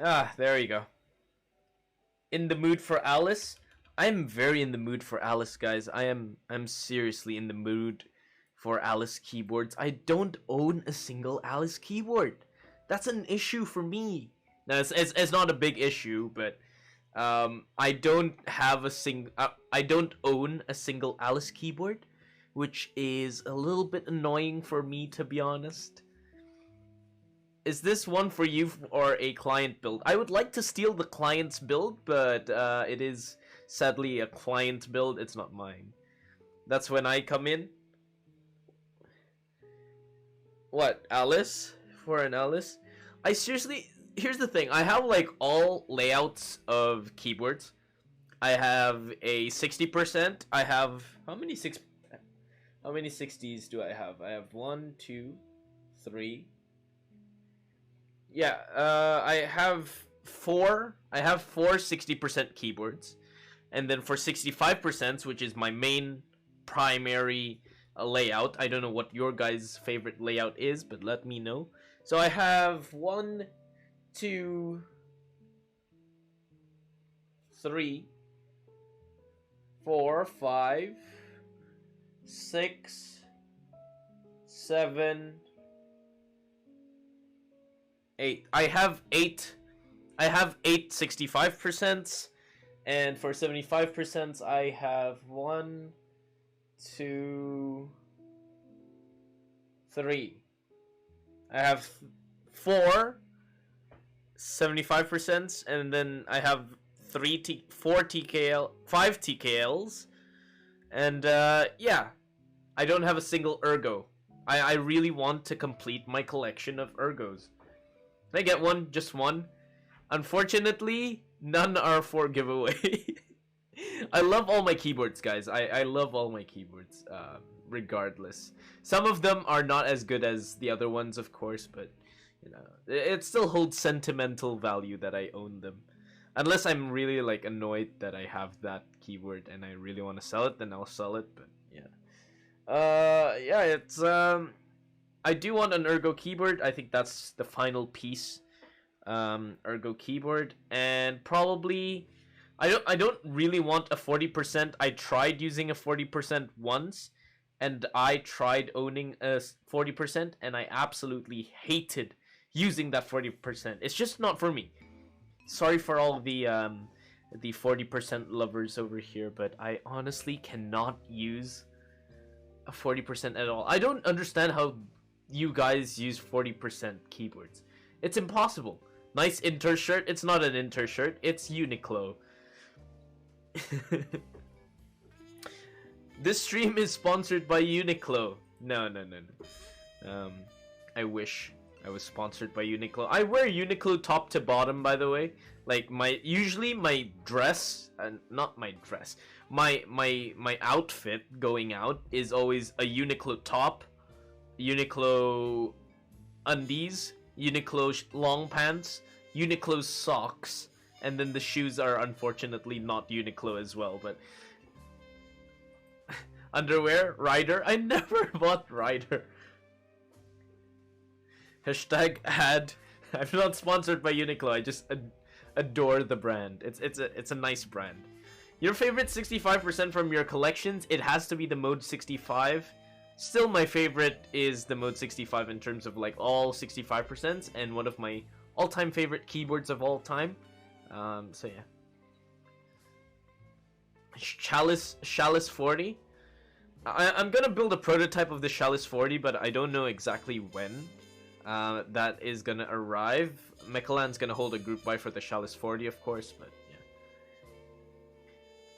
Ah, there you go. In the mood for Alice? I'm very in the mood for Alice, guys. I'm seriously in the mood for Alice keyboards. I don't own a single Alice keyboard. That's an issue for me. Now it's not a big issue, but I don't have I don't own a single Alice keyboard, which is a little bit annoying for me, to be honest. Is this one for you or a client build? I would like to steal the client's build, but it is sadly a client build. It's not mine. That's when I come in. What, Alice? For an Alice? I seriously... Here's the thing. I have like all layouts of keyboards. I have a 60%. I have... How many 60s do I have? I have 1, 2, 3... Yeah, I have four 60% keyboards. And then for 65%, which is my main primary layout, I don't know what your guys' favorite layout is, but let me know. So I have 1, 2, 3, 4, 5, 6, 7, 8. I have 8 65%, and for 75% I have 1, 2, 3. I have 4 75%, and then I have 4 TKL 5 TKLs, and yeah, I don't have a single ergo. I really want to complete my collection of ergos. Can I get one? Just one? Unfortunately, none are for giveaway. I love all my keyboards, guys. I love all my keyboards, regardless. Some of them are not as good as the other ones, of course, but, you know, it still holds sentimental value that I own them. Unless I'm really, like, annoyed that I have that keyboard and I really want to sell it, then I'll sell it, but, yeah. Yeah, it's, I do want an ergo keyboard. I think that's the final piece. Ergo keyboard, and probably I don't really want a 40%. I tried using a 40% once, and I tried owning a 40%, and I absolutely hated using that 40%. It's just not for me. Sorry for all the 40% lovers over here, but I honestly cannot use a 40% at all. I don't understand how you guys use 40% keyboards. It's impossible. Nice inter shirt. It's not an inter shirt. It's Uniqlo. This stream is sponsored by Uniqlo. No. I wish I was sponsored by Uniqlo. I wear Uniqlo top to bottom, by the way. Like usually my dress, not my dress. My outfit going out is always a Uniqlo top, Uniqlo undies, Uniqlo long pants, Uniqlo socks, and then the shoes are unfortunately not Uniqlo as well, but underwear, Rider. I never bought Rider. Hashtag ad. I'm not sponsored by Uniqlo. I just adore the brand. It's a nice brand. Your favorite 65% from your collections? It has to be the Mode 65. Still, my favorite is the Mode 65 in terms of like all 65%, and one of my all-time favorite keyboards of all time. So yeah. Chalice 40. I'm gonna build a prototype of the Chalice 40, but I don't know exactly when that is gonna arrive. Mekalan's gonna hold a group buy for the Chalice 40, of course, but yeah.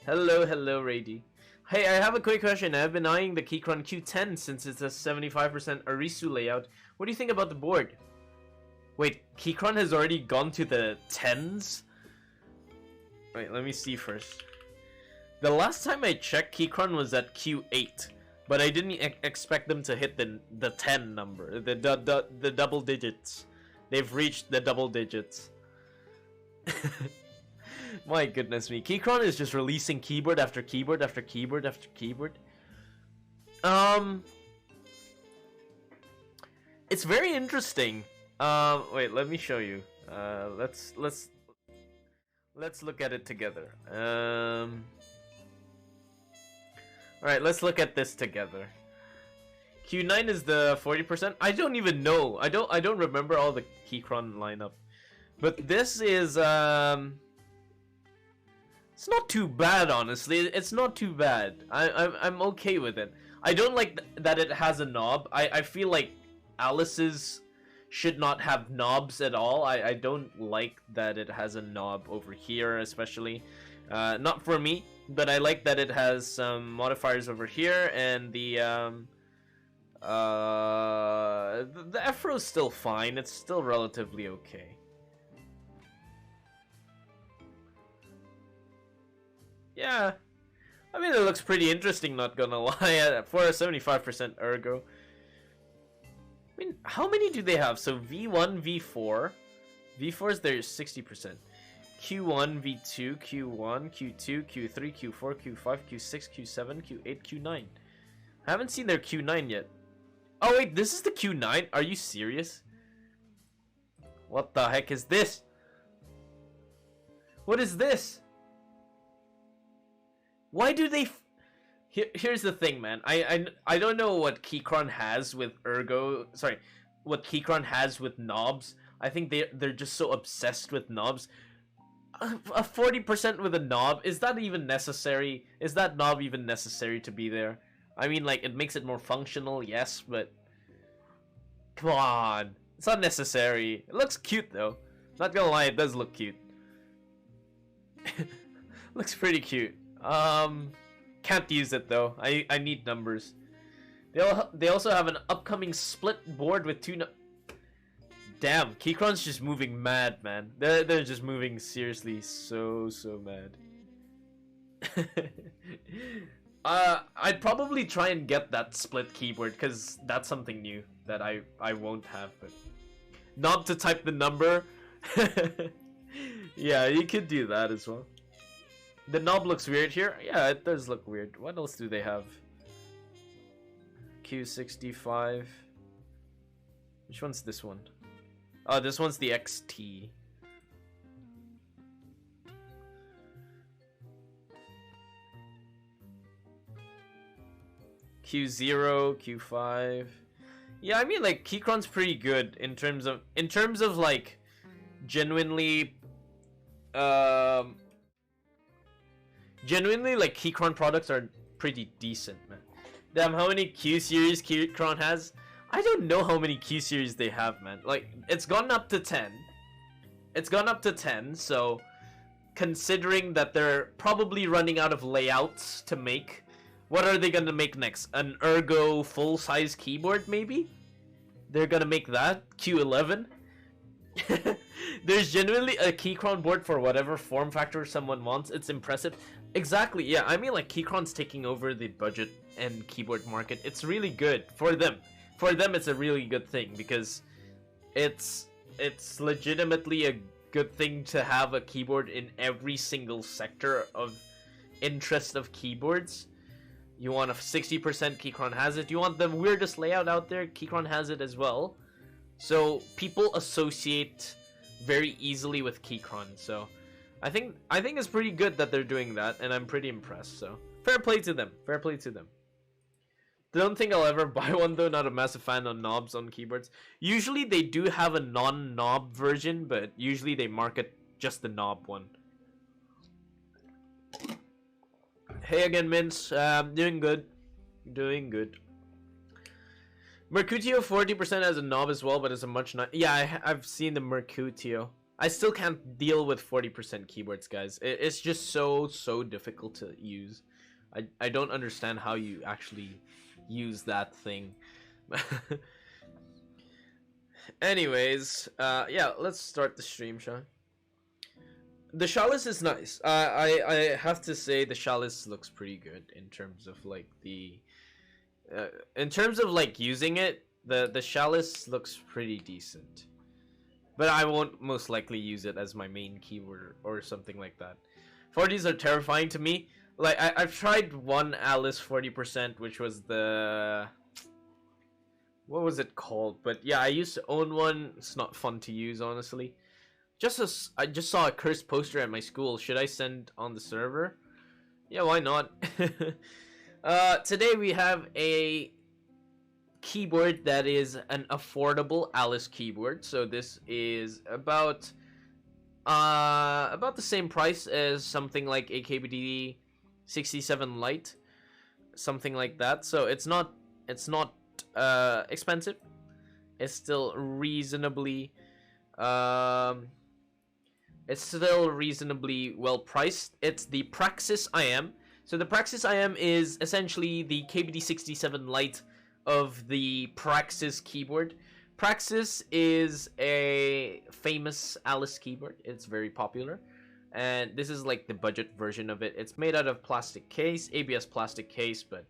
Hello, Rady. Hey, I have a quick question. I've been eyeing the Keychron Q10 since it's a 75% Arisu layout. What do you think about the board? Wait, Keychron has already gone to the 10s? Wait, let me see first. The last time I checked, Keychron was at Q8, but I didn't expect them to hit the 10 number, the double digits. They've reached the double digits. My goodness me. Keychron is just releasing keyboard after keyboard after keyboard after keyboard. It's very interesting. Wait, let me show you. Let's look at it together. All right, let's look at this together. Q9 is the 40%. I don't even know. I don't remember all the Keychron lineup. But this is it's not too bad, honestly. It's not too bad. I'm okay with it. I don't like that it has a knob. I feel like Alice's should not have knobs at all. I don't like that it has a knob over here, especially. Not for me, but I like that it has some modifiers over here, and the Afro's still fine. It's still relatively okay. Yeah, I mean, it looks pretty interesting, not gonna lie, for a 75% ergo. I mean, how many do they have? So V1, V4. V4's there's 60%. Q1, V2, Q1, Q2, Q3, Q4, Q5, Q6, Q7, Q8, Q9. I haven't seen their Q9 yet. Oh wait, this is the Q9? Are you serious? What the heck is this? What is this? Why do they... Here's the thing, man. I don't know what Keychron has with ergo... Sorry, what Keychron has with knobs. I think they're just so obsessed with knobs. A 40% with a knob, is that even necessary? Is that knob even necessary to be there? I mean, like, it makes it more functional, yes, but... Come on. It's not necessary. It looks cute, though. Not gonna lie, it does look cute. Looks pretty cute. Can't use it, though. I need numbers. They also have an upcoming split board with two... Damn, Keychron's just moving mad, man. They're just moving seriously so mad. I'd probably try and get that split keyboard, because that's something new that I won't have. But knob to type the number. Yeah, you could do that as well. The knob looks weird here. Yeah, it does look weird. What else do they have? Q65. Which one's this one? Oh, this one's the XT. Q0, Q5. Yeah, I mean, like, Keychron's pretty good in terms of like genuinely like Keychron products are pretty decent, man. Damn, how many Q series Keychron has? I don't know how many Q series they have, man. Like, it's gone up to 10. It's gone up to 10, so considering that they're probably running out of layouts to make, what are they gonna make next? An ergo full-size keyboard, maybe? They're gonna make that? Q11? There's genuinely a Keychron board for whatever form factor someone wants. It's impressive. Exactly, yeah. I mean, like, Keychron's taking over the budget and keyboard market. It's really good for them. For them, it's a really good thing, because it's legitimately a good thing to have a keyboard in every single sector of interest of keyboards. You want a 60%, Keychron has it. You want the weirdest layout out there, Keychron has it as well. So people associate very easily with Keychron. So I think it's pretty good that they're doing that, and I'm pretty impressed. So fair play to them. Fair play to them. Don't think I'll ever buy one, though. Not a massive fan of knobs on keyboards. Usually they do have a non-knob version, but usually they market just the knob one. Hey again, Mince. Doing good. Doing good. Mercutio 40% has a knob as well, but it's a much not. Yeah, I've seen the Mercutio. I still can't deal with 40% keyboards, guys. It's just so difficult to use. I don't understand how you actually use that thing. Anyways, yeah, let's start the stream, Sean. The Chalice is nice. I have to say the Chalice looks pretty good in terms of like the in terms of like using it. The Chalice looks pretty decent, but I won't most likely use it as my main keyboard or something like that. 40s are terrifying to me. Like, I've tried one Alice 40%, which was the... What was it called? But yeah, I used to own one. It's not fun to use, honestly. I just saw a cursed poster at my school. Should I send on the server? Yeah, why not? Today we have a keyboard that is an affordable Alice keyboard. So this is about the same price as something like a KBD 67 Lite, something like that. So it's not expensive. It's still reasonably well priced. It's the Praxis IM. So the Praxis IM is essentially the KBD 67 Lite of the Praxis keyboard. Praxis is a famous Alice keyboard. It's very popular. And this is like the budget version of it. It's made out of plastic case, ABS plastic case, but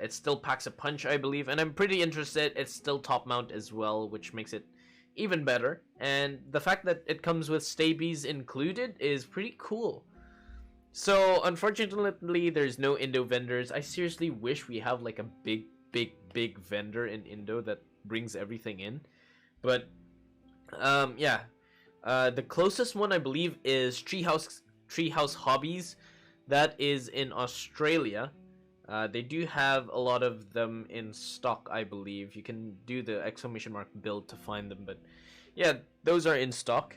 it still packs a punch, I believe. And I'm pretty interested. It's still top mount as well, which makes it even better. And the fact that it comes with stabies included is pretty cool. So unfortunately, there's no Indo vendors. I seriously wish we have like a big vendor in Indo that brings everything in. But yeah, the closest one I believe is Treehouse Hobbies. That is in Australia. They do have a lot of them in stock, I believe. You can do the exclamation mark build to find them, but yeah, those are in stock.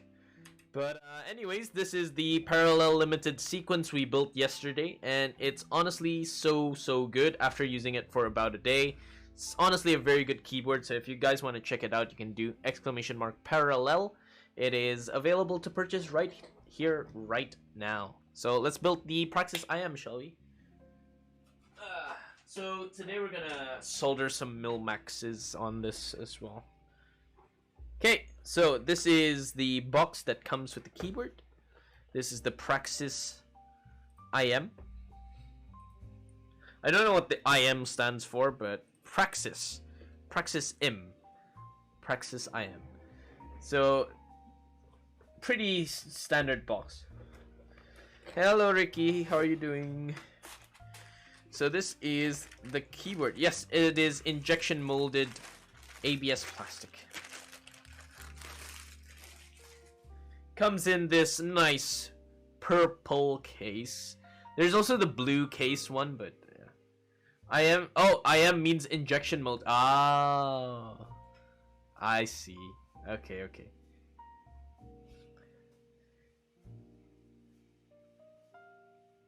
But anyways, this is the parallel limited sequence we built yesterday, and it's honestly so good after using it for about a day. It's honestly a very good keyboard, so if you guys want to check it out, you can do exclamation mark parallel. It is available to purchase right here, right now. So let's build the Praxis IM, shall we? So today we're gonna solder some Mil-Maxes on this as well. Okay, so this is the box that comes with the keyboard. This is the Praxis IM. I don't know what the IM stands for, but Praxis. Praxis IM. Praxis IM. So, pretty standard box. Hello, Ricky. How are you doing? So this is the keyboard. Yes, it is injection molded ABS plastic. Comes in this nice purple case. There's also the blue case one, but IM means injection mold. Ah, I see. Okay.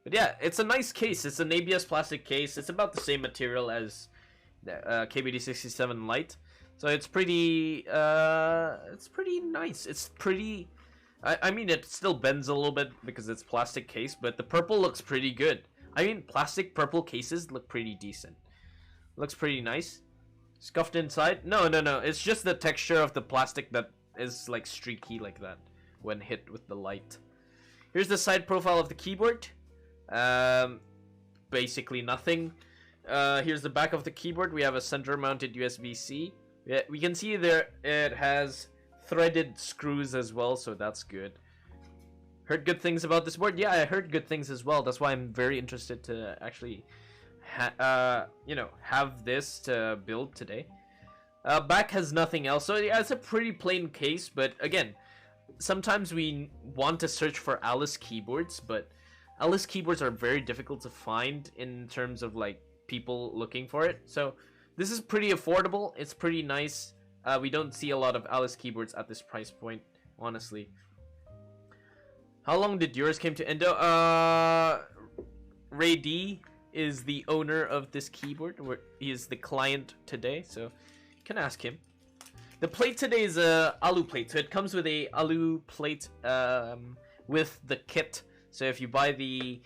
But yeah, it's a nice case. It's an ABS plastic case. It's about the same material as the KBD 67 Lite, so it's pretty nice. It's pretty. I mean, it still bends a little bit because it's plastic case, but the purple looks pretty good. I mean, plastic purple cases look pretty decent. Looks pretty nice. Scuffed inside? No. It's just the texture of the plastic that is like streaky like that when hit with the light. Here's the side profile of the keyboard. Basically nothing. Here's the back of the keyboard. We have a center mounted USB-C. We can see there it has threaded screws as well, so that's good. Heard good things about this board? Yeah, I heard good things as well. That's why I'm very interested to actually have this to build today. Back has nothing else, so yeah, it's a pretty plain case, but again, sometimes we want to search for Alice keyboards, but Alice keyboards are very difficult to find in terms of like people looking for it. So this is pretty affordable. It's pretty nice. We don't see a lot of Alice keyboards at this price point, honestly. How long did yours came to Indo? Ray D is the owner of this keyboard. He is the client today, so you can ask him. The plate today is a alu plate, so it comes with a alu plate with the kit. So if you buy the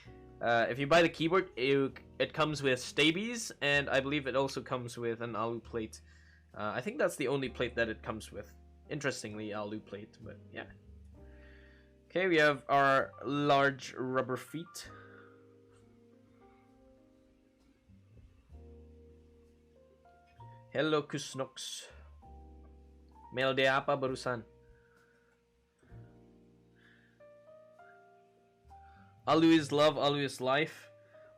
keyboard, it comes with stabies, and I believe it also comes with an alu plate. I think that's the only plate that it comes with. Interestingly, alu plate, but yeah. Okay, we have our large rubber feet. Hello, Kusnox. Mail de apa barusan? Alu is love, alu is life.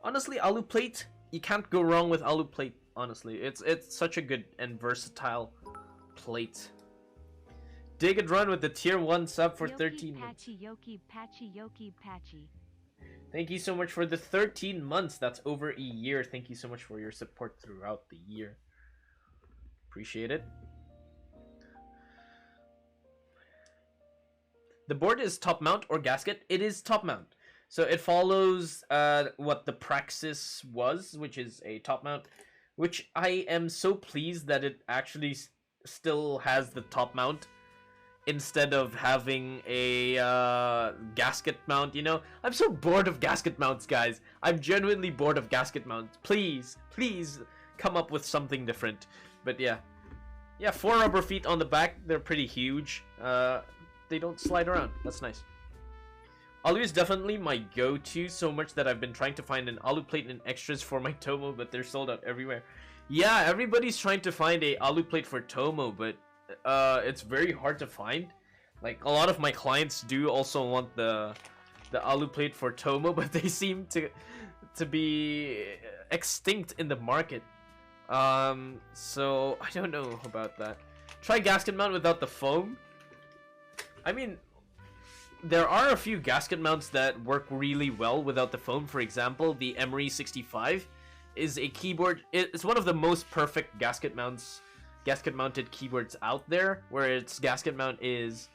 Honestly, alu plate, you can't go wrong with alu plate. Honestly, it's such a good and versatile plate. Dig and Run with the tier 1 sub for Yoki 13 patchy, months. yoki patchy, yoki patchy. Thank you so much for the 13 months. That's over a year. Thank you so much for your support throughout the year. Appreciate it. The board is top mount or gasket. It is top mount. So it follows what the Praxis was, which is a top mount, which I am so pleased that it actually still has the top mount instead of having a gasket mount, you know? I'm so bored of gasket mounts, guys. I'm genuinely bored of gasket mounts. Please, please come up with something different. But yeah. Yeah, 4 rubber feet on the back. They're pretty huge. They don't slide around. That's nice. Alu is definitely my go-to, so much that I've been trying to find an Alu plate and extras for my Tomo, but they're sold out everywhere. Yeah, everybody's trying to find a Alu plate for Tomo, but it's very hard to find. Like, a lot of my clients do also want the Alu plate for Tomo, but they seem to be extinct in the market. So I don't know about that. Try gasket mount without the foam. I mean, there are a few gasket mounts that work really well without the foam. For example, the Emery 65 is a keyboard. It's one of the most perfect gasket mounted keyboards out there, where its gasket mount is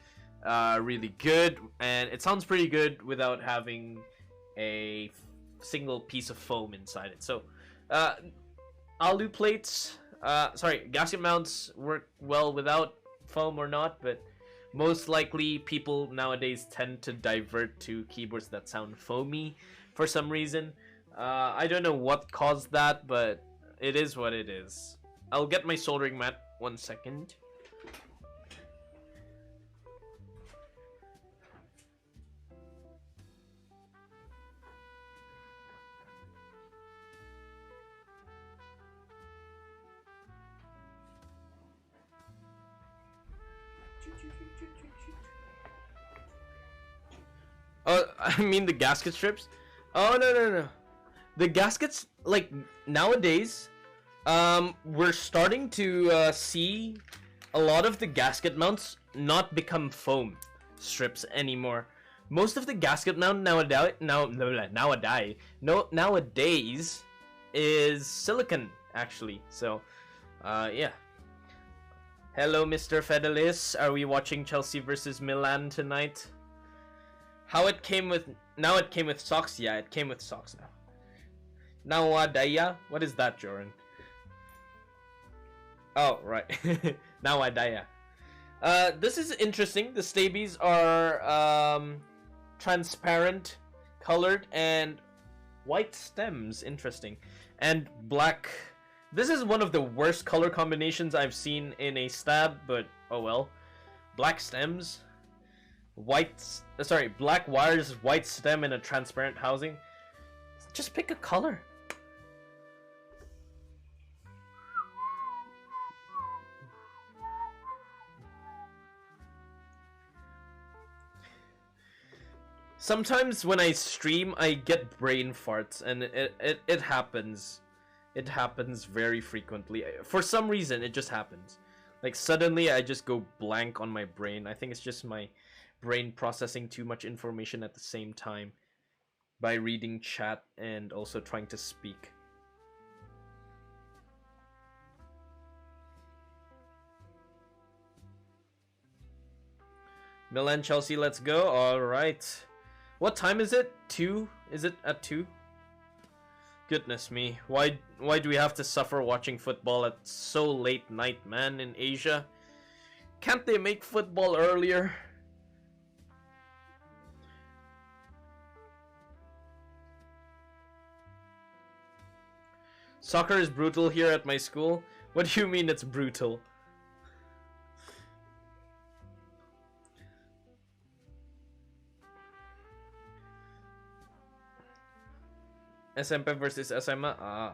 really good, and it sounds pretty good without having a single piece of foam inside it. So Alu plates, gasket mounts work well without foam or not, but most likely people nowadays tend to divert to keyboards that sound foamy for some reason. I don't know what caused that, but it is what it is. I'll get my soldering mat 1 second. I mean the gasket strips? Oh, no. The gaskets, like, nowadays, we're starting to see a lot of the gasket mounts not become foam strips anymore. Most of the gasket mount nowadays is silicon, actually. So, yeah. Hello, Mr. Fedelis. Are we watching Chelsea versus Milan tonight? Now it came with socks. Yeah, it came with socks now. Nawadaya? What is that, Joran? Oh, right. Nawadaya. This is interesting. The stabies are transparent, colored, and white stems. Interesting. And black. This is one of the worst color combinations I've seen in a stab, but oh well. Black stems. Black wires, white stem, and a transparent housing. Just pick a color. Sometimes when I stream, I get brain farts, and it happens. It happens very frequently. For some reason, it just happens. Like, suddenly I just go blank on my brain. I think it's just my brain processing too much information at the same time by reading chat and also trying to speak. Milan Chelsea, let's go. All right. What time is it? 2? Is it at 2? Goodness me. Why do we have to suffer watching football at so late night, man, in Asia? Can't they make football earlier? Soccer is brutal here at my school. What do you mean it's brutal? SMP versus SMA? Ah.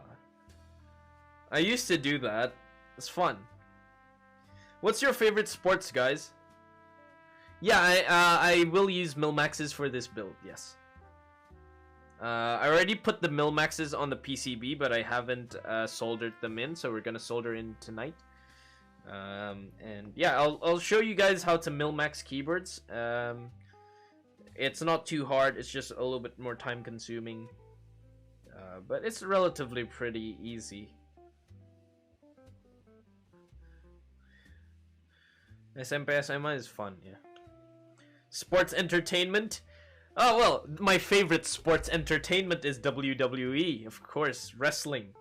I used to do that. It's fun. What's your favorite sports, guys? Yeah, I will use Milmaxes for this build, yes. I already put the Milmaxes on the PCB, but I haven't soldered them in, so we're gonna solder in tonight. And yeah, I'll show you guys how to min-max keyboards. It's not too hard. It's just a little bit more time consuming, but it's relatively pretty easy. SMP SMA is fun, yeah. Sports entertainment. Oh well, my favorite sports entertainment is WWE, of course. Wrestling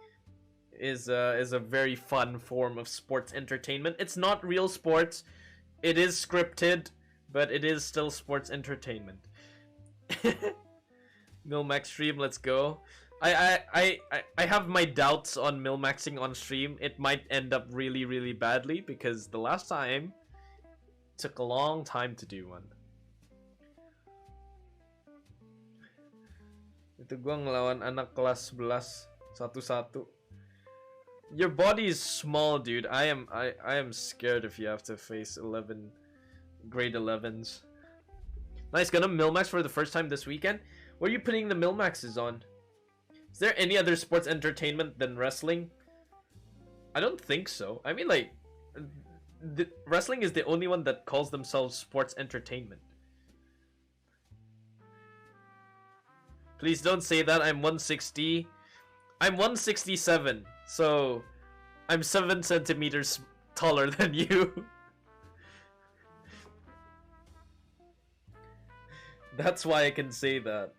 is a very fun form of sports entertainment. It's not real sports. It is scripted, but it is still sports entertainment. Milmax stream, let's go. I have my doubts on milmaxing on stream. It might end up really badly because the last time it took a long time to do one. Itu gua ngelawan anak kelas 11 satu-satu. Your body is small, dude. I am scared if you have to face grade 11s. Nice, gonna milmax for the first time this weekend. What are you putting the milmaxes on? Is there any other sports entertainment than wrestling? I don't think so. I mean, like, wrestling is the only one that calls themselves sports entertainment. Please don't say that. I'm 160. I'm 167. So, I'm 7 centimeters taller than you. That's why I can say that.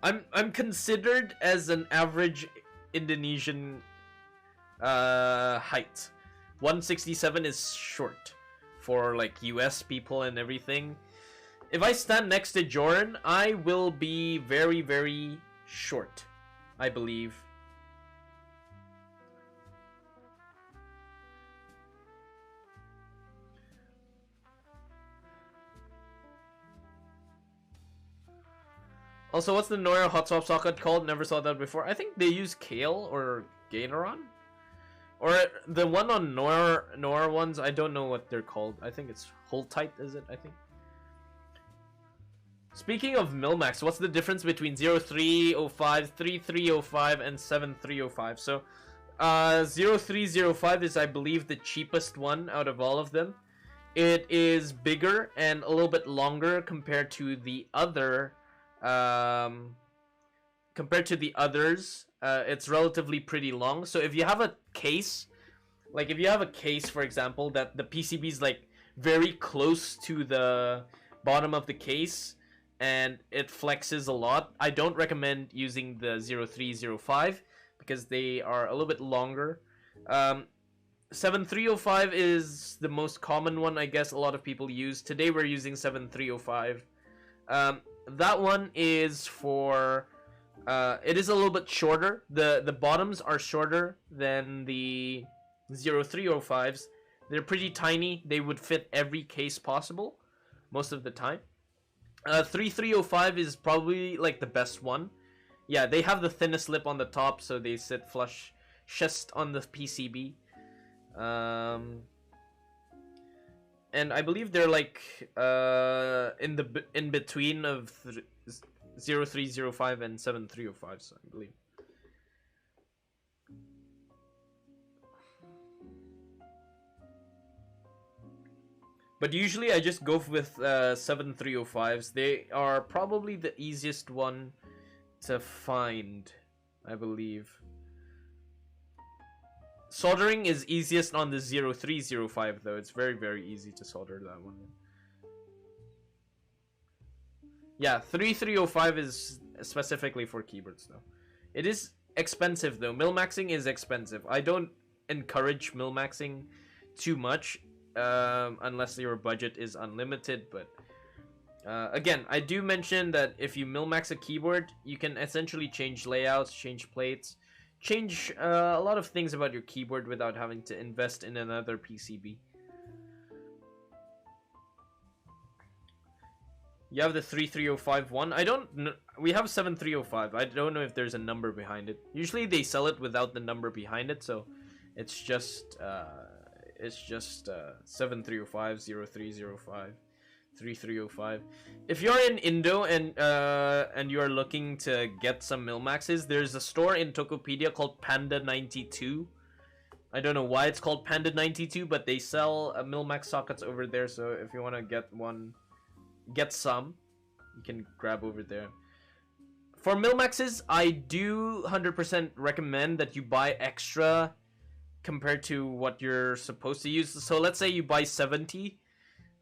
I'm considered as an average Indonesian height. 167 is short for like US people and everything. If I stand next to Joran, I will be very short, I believe. Also, what's the Noir hot swap socket called? Never saw that before. I think they use Kale or Gaineron. Or the one on Noir ones, I don't know what they're called. I think it's Hold Tight, is it? I think. Speaking of Milmax, what's the difference between 0305, 3305, and 7305? So, 0305 is, I believe, the cheapest one out of all of them. It is bigger and a little bit longer compared to the other. Compared to the others, it's relatively pretty long. So if you have a case, like if you have a case, for example, that the PCB is like very close to the bottom of the case and it flexes a lot, I don't recommend using the 0305 because they are a little bit longer. 7305 is the most common one, I guess a lot of people use. Today we're using 7305. That one is for it is a little bit shorter. The bottoms are shorter than the 0305s. They're pretty tiny. They would fit every case possible most of the time. 3305 is probably like the best one. Yeah, they have the thinnest lip on the top, so they sit flush chest on the PCB. And I believe they're like in between of 0305 and 7305, so I believe. But usually I just go with 7305s. They are probably the easiest one to find, I believe. Soldering is easiest on the 0305 though. It's very easy to solder that one. Yeah, 3305 is specifically for keyboards though. It is expensive though. Milmaxing is expensive. I don't encourage milmaxing too much unless your budget is unlimited, but again, I do mention that if you milmax a keyboard, you can essentially change layouts, change plates, change a lot of things about your keyboard without having to invest in another PCB. You have the 3305 one. I don't know. We have 7305. I don't know if there's a number behind it. Usually they sell it without the number behind it, so it's just 7305, 0305, 3305. If you're in Indo and you are looking to get some milmaxes, there's a store in Tokopedia called Panda92. I don't know why it's called Panda 92, but they sell Milmax sockets over there. So if you want to get one, get some, you can grab over there. For Milmaxes, I do 100% recommend that you buy extra compared to what you're supposed to use. So let's say you buy 70.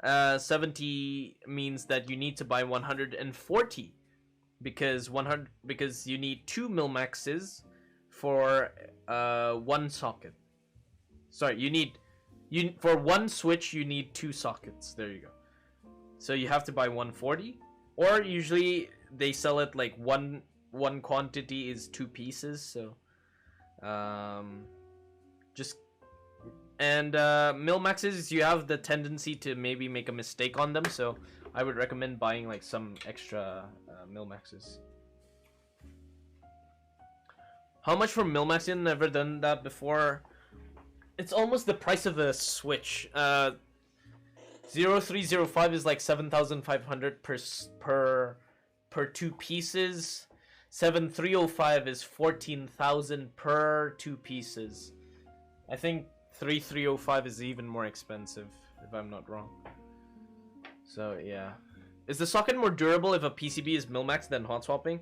70 means that you need to buy 140 because you need 2 Milmaxes for one socket. Sorry, for one switch you need 2 sockets. There you go. So you have to buy 140, or usually they sell it like one quantity is 2 pieces. So just and Milmaxes, you have the tendency to maybe make a mistake on them, so I would recommend buying like some extra Milmaxes. How much for Milmaxes? Never done that before. It's almost the price of a Switch. 0305 is like 7,500 per 2 pieces. 7305 is 14,000 per 2 pieces. I think 3305 is even more expensive, if I'm not wrong. So yeah, is the socket more durable if a PCB is Milmax than hot swapping?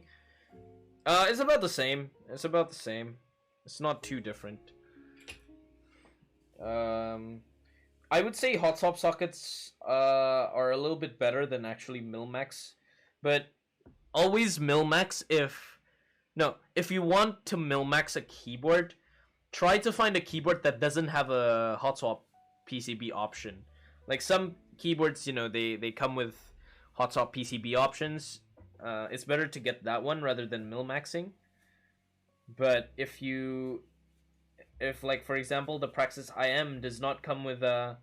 It's about the same. It's about the same. It's not too different. I would say hot swap sockets are a little bit better than actually Milmax, but always Milmax if you want to Milmax a keyboard, try to find a keyboard that doesn't have a hot swap PCB option. Like some keyboards, they come with hot swap PCB options. It's better to get that one rather than Milmaxing. But if like for example the Praxis IM does not come with a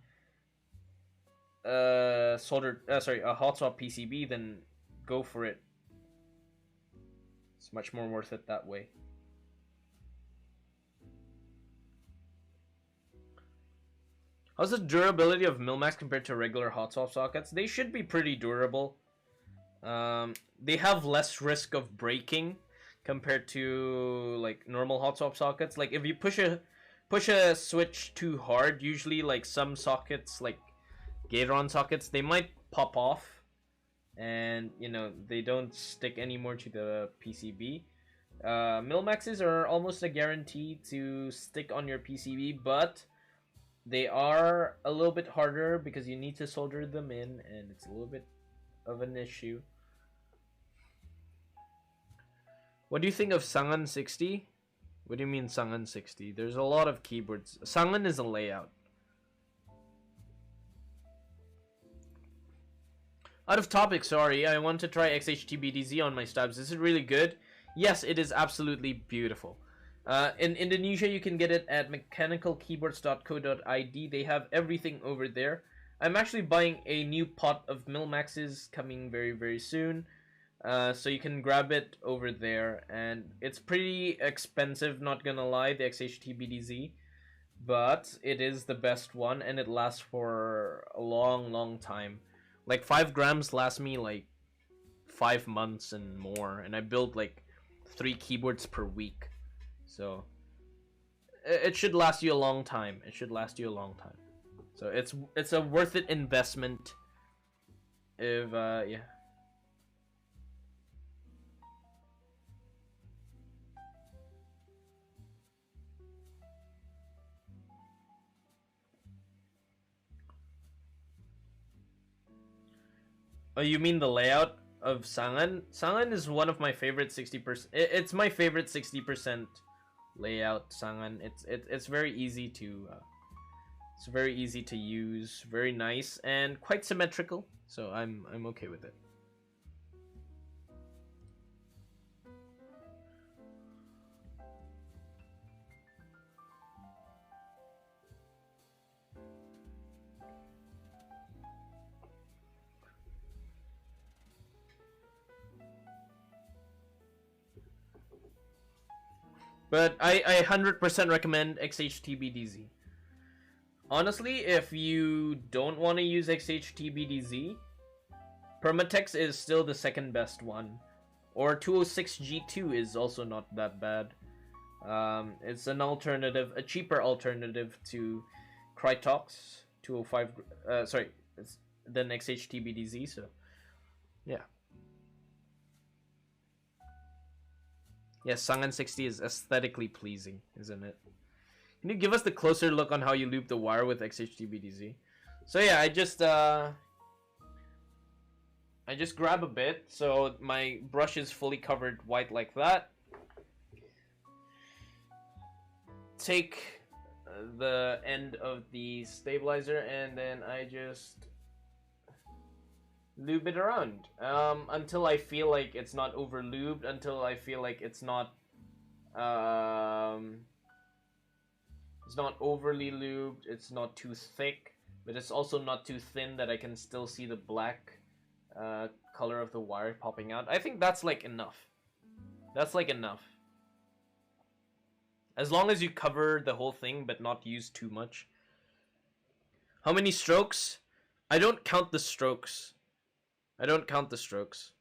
hot swap PCB, then go for it. It's much more worth it that way. How's the durability of Milmax compared to regular hot swap sockets? They should be pretty durable. They have less risk of breaking compared to like normal hot swap sockets. Like if you push a switch too hard, usually like some sockets, like Gate-All-Around sockets, they might pop off, and they don't stick anymore to the PCB. Milmaxes are almost a guarantee to stick on your PCB, but they are a little bit harder because you need to solder them in, and it's a little bit of an issue. What do you think of Sangan 60? What do you mean Sangan 60? There's a lot of keyboards. Sangan is a layout. Out of topic, sorry. I want to try XHTBDZ on my stabs. Is it really good? Yes, it is absolutely beautiful. In Indonesia, you can get it at mechanicalkeyboards.co.id. They have everything over there. I'm actually buying a new pot of Milmaxes coming very, very soon. So you can grab it over there. And it's pretty expensive, not gonna lie, the XHTBDZ. But it is the best one, and it lasts for a long, long time. Like 5 grams lasts me like 5 months and more. And I build like 3 keyboards per week. So it should last you a long time. It should last you a long time. So it's a worth it investment. If yeah. Oh, you mean the layout of Sangan? Sangan is one of my favorite 60%. It's my favorite 60% layout. Sangan. It's very easy to. It's very easy to use. Very nice and quite symmetrical. So I'm okay with it. But I 100% recommend XHTBDZ. Honestly, if you don't want to use XHTBDZ, Permatex is still the second best one. Or 206G2 is also not that bad. It's an alternative, a cheaper alternative to Krytox 205. Sorry, it's than XHTBDZ. So yeah. Yes, Sangan 60 is aesthetically pleasing, isn't it? Can you give us the closer look on how you loop the wire with XHTBDZ? So yeah, I just grab a bit so my brush is fully covered white like that. Take the end of the stabilizer and then I just lube it around until I feel like it's not over lubed, until I feel like it's not overly lubed, it's not too thick, but it's also not too thin that I can still see the black color of the wire popping out. I think that's like enough. That's like enough. As long as you cover the whole thing but not use too much. How many strokes? I don't count the strokes. I don't count the strokes.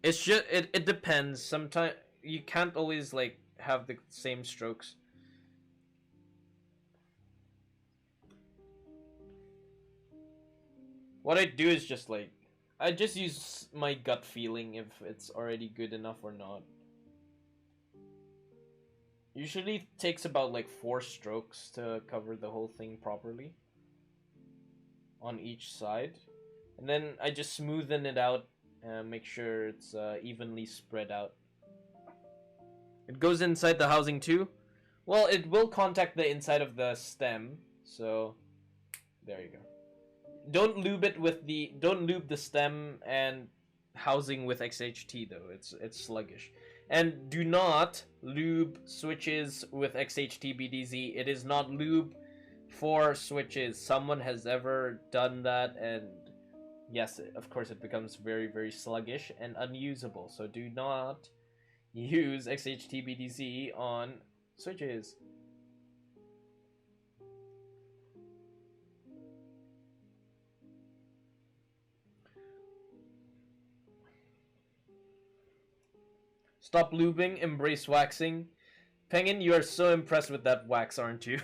It's just it depends. Sometimes you can't always like have the same strokes. What I do is just like I just use my gut feeling if it's already good enough or not. Usually takes about like 4 strokes to cover the whole thing properly on each side. And then I just smoothen it out and make sure it's evenly spread out. It goes inside the housing too. Well, it will contact the inside of the stem, so there you go. Don't lube the stem and housing with XHT though. It's sluggish. And do not lube switches with XHT-BDZ. It is not lube for switches. Someone has ever done that, and yes, of course it becomes very, very sluggish and unusable. So do not use XHT-BDZ on switches. Stop lubing, embrace waxing. Penguin, you are so impressed with that wax, aren't you?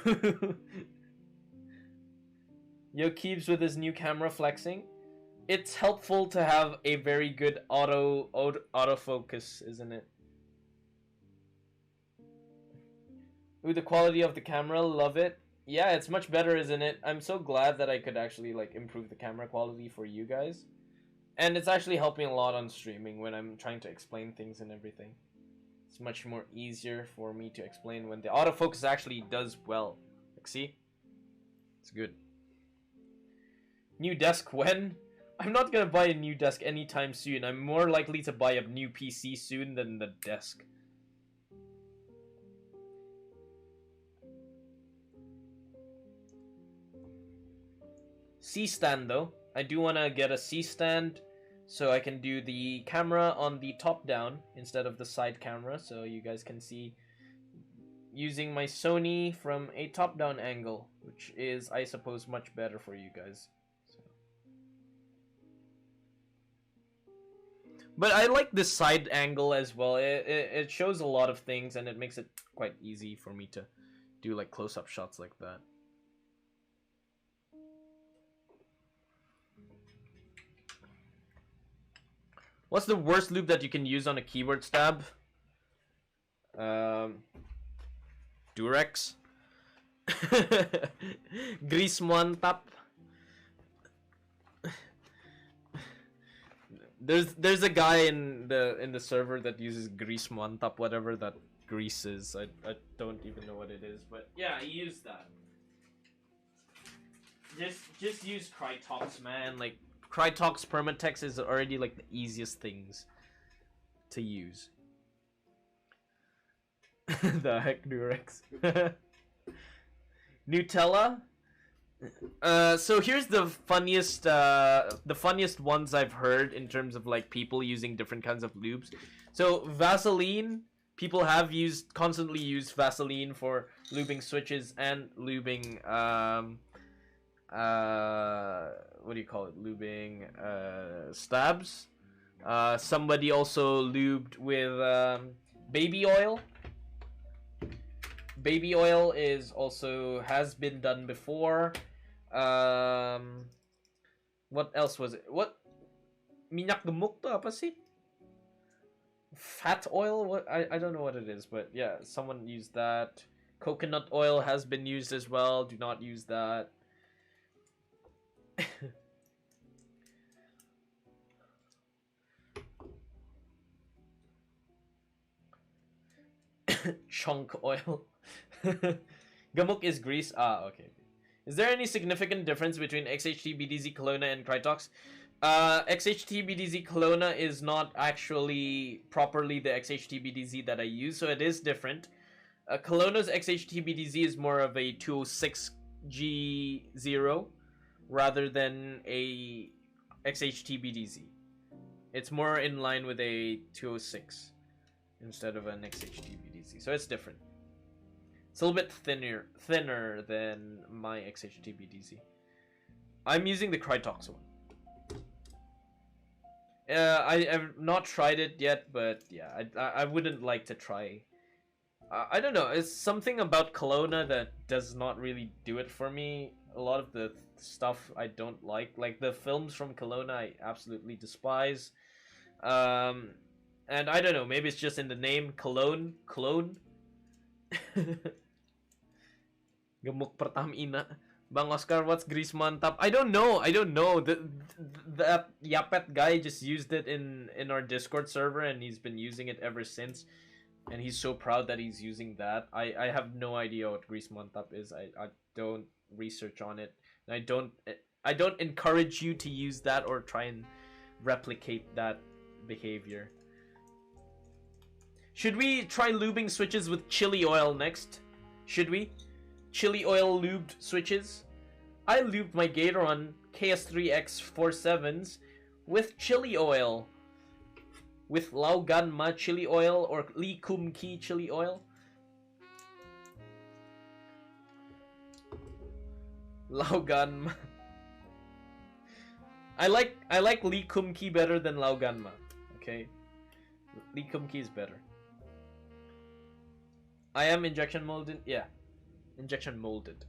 Yo keeps with his new camera flexing. It's helpful to have a very good autofocus, isn't it? Ooh, the quality of the camera, love it. Yeah, it's much better, isn't it? I'm so glad that I could actually like improve the camera quality for you guys. And it's actually helping a lot on streaming when I'm trying to explain things and everything. It's much more easier for me to explain when the autofocus actually does well. Like, see? It's good. New desk when? I'm not gonna buy a new desk anytime soon. I'm more likely to buy a new PC soon than the desk. C-stand though. I do want to get a C-stand so I can do the camera on the top down instead of the side camera, so you guys can see using my Sony from a top down angle, which is, I suppose, much better for you guys. So. But I like this side angle as well. It shows a lot of things and it makes it quite easy for me to do like close-up shots like that. What's the worst lube that you can use on a keyboard stab? Durex. Grease tap. There's a guy in the server that uses grease tap, whatever that grease is. I don't even know what it is, but yeah, I use that. Just use Krytox, man. Like Krytox Permatex is already like the easiest things to use. The heck, Durex. Nutella. So here's the funniest ones I've heard in terms of like people using different kinds of lubes. So Vaseline, people have constantly used Vaseline for lubing switches and lubing what do you call it? Lubing stabs. Somebody also lubed with baby oil. Baby oil is also has been done before. What else was it? What minyak gemuk to apa sih? Fat oil? What I don't know what it is, but yeah, someone used that. Coconut oil has been used as well. Do not use that. Chunk oil. Gamuk is grease. Ah, okay. Is there any significant difference between XHT, BDZ, Kelowna, and Krytox? XHT, BDZ, Kelowna is not actually properly the XHT, BDZ that I use, so it is different. Kelowna's XHT, BDZ is more of a 206G0 rather than a XHT, BDZ. It's more in line with a 206 instead of an XHT, BDZ, so it's different. It's a little bit thinner than my XHT, BDZ. I'm using the Krytox one. I've not tried it yet, but yeah, I wouldn't like to try. I don't know. It's something about Kelowna that does not really do it for me. A lot of the stuff I don't like the films from Kelowna, I absolutely despise. And I don't know. Maybe it's just in the name, Cologne. Gemuk pertamina. Bang Oscar, what's grease mantap? I don't know. The Yapet guy just used it in our Discord server, and he's been using it ever since. And he's so proud that he's using that. I have no idea what grease mantap is. I don't research on it. And I don't encourage you to use that or try and replicate that behavior. Should we try lubing switches with chili oil next? Should we? Chili oil lubed switches. I lubed my Gateron KS3X47s with chili oil. With Lauganma chili oil or Lee Kum Ki chili oil. Lauganma. I like Lee Kum Ki better than Lauganma. Okay, Lee Kum Ki is better. I am injection molded. Yeah, injection molded.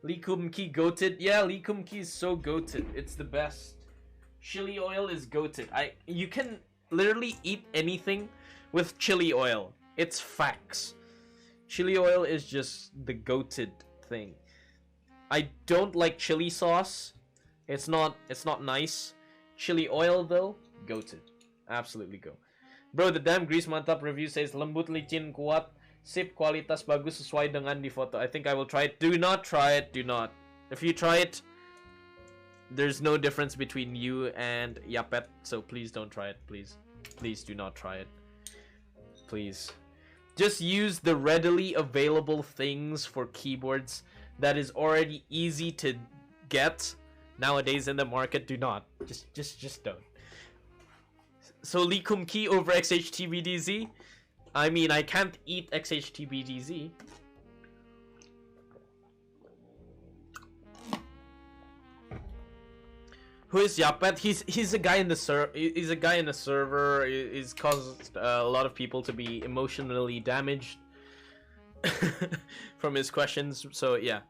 Lee Kum Ki goated. Yeah, Lee Kum Ki is so goated. It's the best. Chili oil is goated. You can literally eat anything with chili oil. It's facts. Chili oil is just the goated thing. I don't like chili sauce. It's not nice. Chili oil though, goated. Absolutely go. Bro, the damn grease mantap review says lembut licin kuat. Sip kualitas bagus sesuai dengan di foto. I think I will try it. Do not try it. Do not. If you try it, there's no difference between you and Yapet. So please don't try it. Please. Please do not try it. Please. Just use the readily available things for keyboards that is already easy to get nowadays in the market. Do not. Just don't. So Lee Kum Ki over XHTBDZ? I mean, I can't eat XHTBDZ. Who is Yapet? He's a guy in the He's a guy in the server. He's caused a lot of people to be emotionally damaged from his questions. So yeah.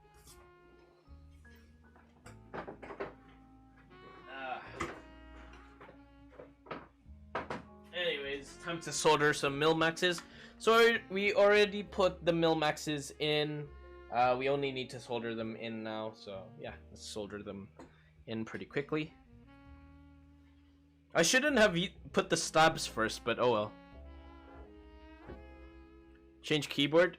Anyways, time to solder some Milmaxes. So we already put the Milmaxes in. We only need to solder them in now. So yeah, let's solder them in pretty quickly. I shouldn't have put the stabs first, but oh well. Change keyboard.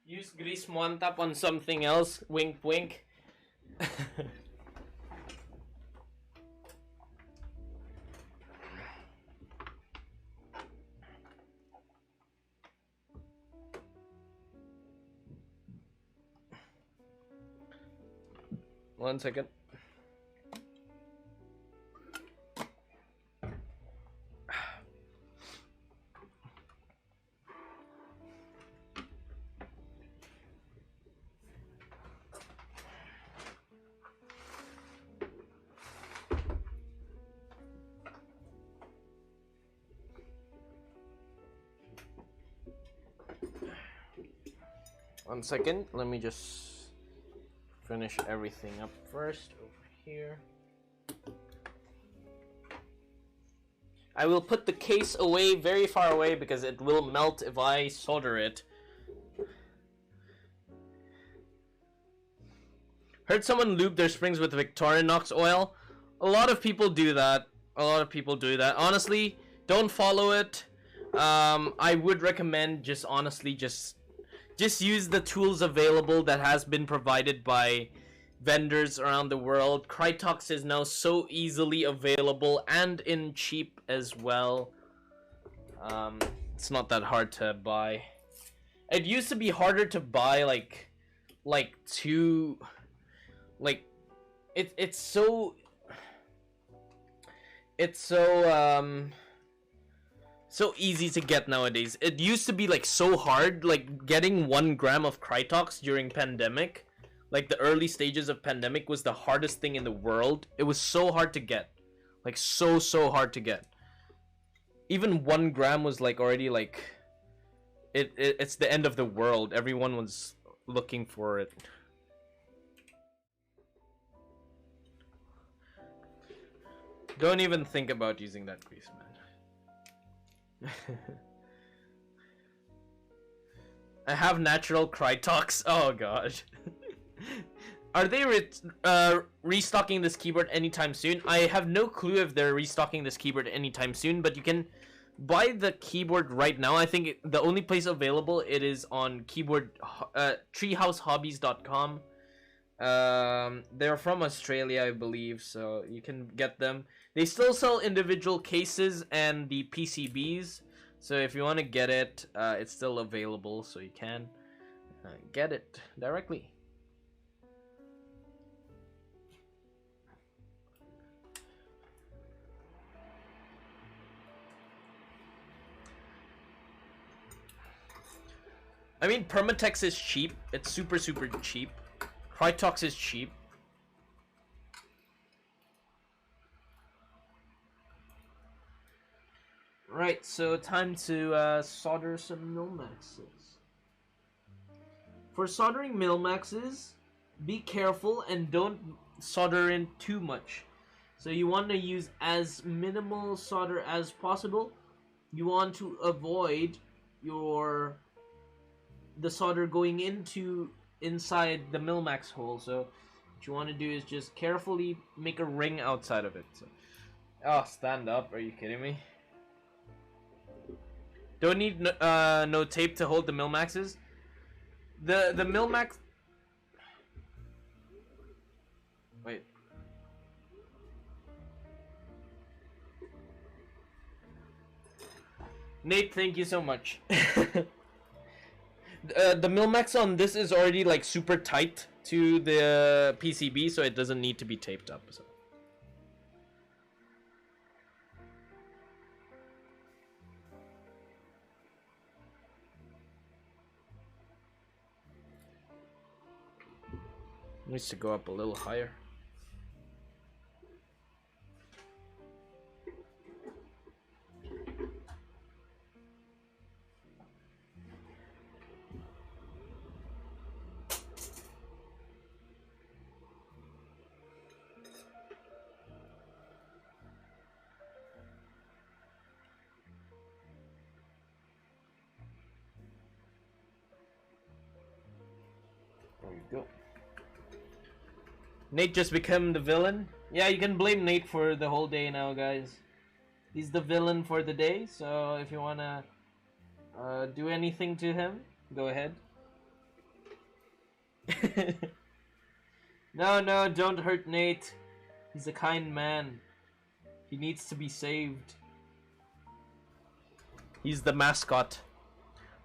Use grease mantap on something else. Wink wink. One second. 1 second. Let me just finish everything up first over here. I will put the case away, very far away, because it will melt if I solder it. Heard someone lube their springs with Victorinox oil. A lot of people do that. Honestly, don't follow it. I would recommend just use the tools available that has been provided by vendors around the world. Krytox is now so easily available and in cheap as well. It's not that hard to buy. It used to be harder to buy, so easy to get nowadays. It used to be so hard, getting 1 gram of Krytox during pandemic. The early stages of pandemic was the hardest thing in the world. It was so hard to get. So hard to get. Even 1 gram was already it's the end of the world. Everyone was looking for it. Don't even think about using that grease, man. I have natural Krytox. Oh gosh. Are they restocking this keyboard anytime soon? I have no clue if they're restocking this keyboard anytime soon, but you can buy the keyboard right now. I think the only place available it is on treehousehobbies.com. They're from Australia, I believe, so you can get them. They still sell individual cases and the PCBs, so if you want to get it, it's still available, so you can get it directly. I mean, Permatex is cheap. It's super cheap. Krytox is cheap. Right, so time to solder some Milmaxes. For soldering Milmaxes, be careful and don't solder in too much. So you want to use as minimal solder as possible. You want to avoid the solder going inside the Milmax hole. So what you want to do is just carefully make a ring outside of it. So, oh, stand up. Are you kidding me? Don't need no tape to hold the Milmaxes. The Milmax... Wait. Nate, thank you so much. The Milmax on this is already super tight to the PCB, so it doesn't need to be taped up. So. Needs to go up a little higher. There you go. Nate just became the villain. Yeah, you can blame Nate for the whole day now, guys. He's the villain for the day, so if you wanna do anything to him, go ahead. No, don't hurt Nate. He's a kind man. He needs to be saved. He's the mascot.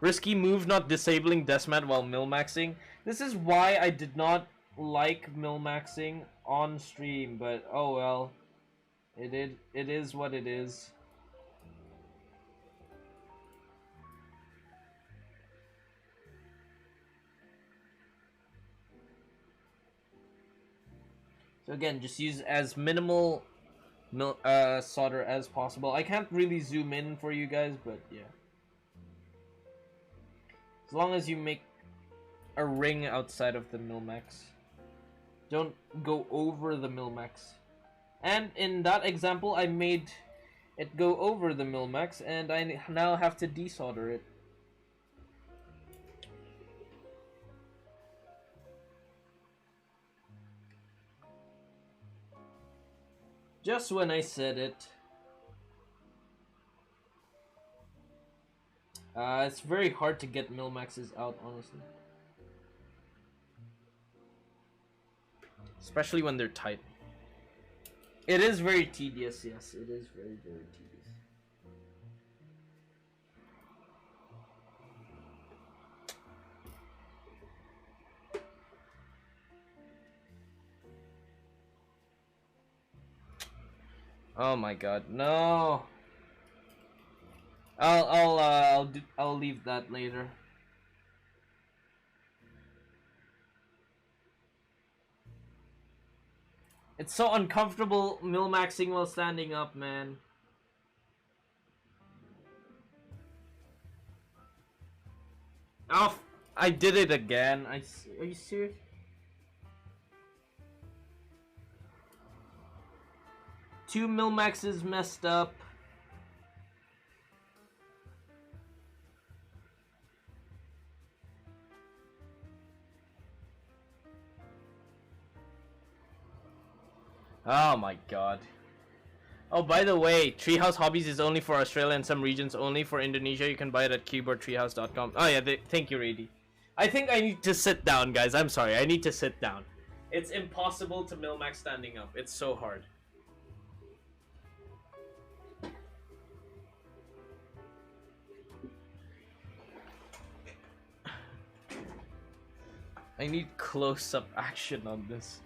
Risky move not disabling Desmat while Milmaxing. This is why I did not like Milmaxing on stream, but oh well. It is what it is. So again, just use as minimal solder as possible. I can't really zoom in for you guys, but yeah. As long as you make a ring outside of the Milmax. Don't go over the Milmax. And in that example, I made it go over the Milmax, and I now have to desolder it. Just when I said it. It's very hard to get Milmaxes out, honestly. Especially when they're tight. It is very tedious, yes. It is very, very tedious. Oh my god, no! I'll leave that later. It's so uncomfortable Milmaxing while standing up, man. Oh, I did it again. Are you serious? Two Milmaxes messed up. Oh my god. Oh, by the way, Treehouse Hobbies is only for Australia and some regions only. For Indonesia, you can buy it at keyboardtreehouse.com. Oh yeah, thank you, Rady. I think I need to sit down, guys. I'm sorry, I need to sit down. It's impossible to Milmax standing up. It's so hard. I need close-up action on this.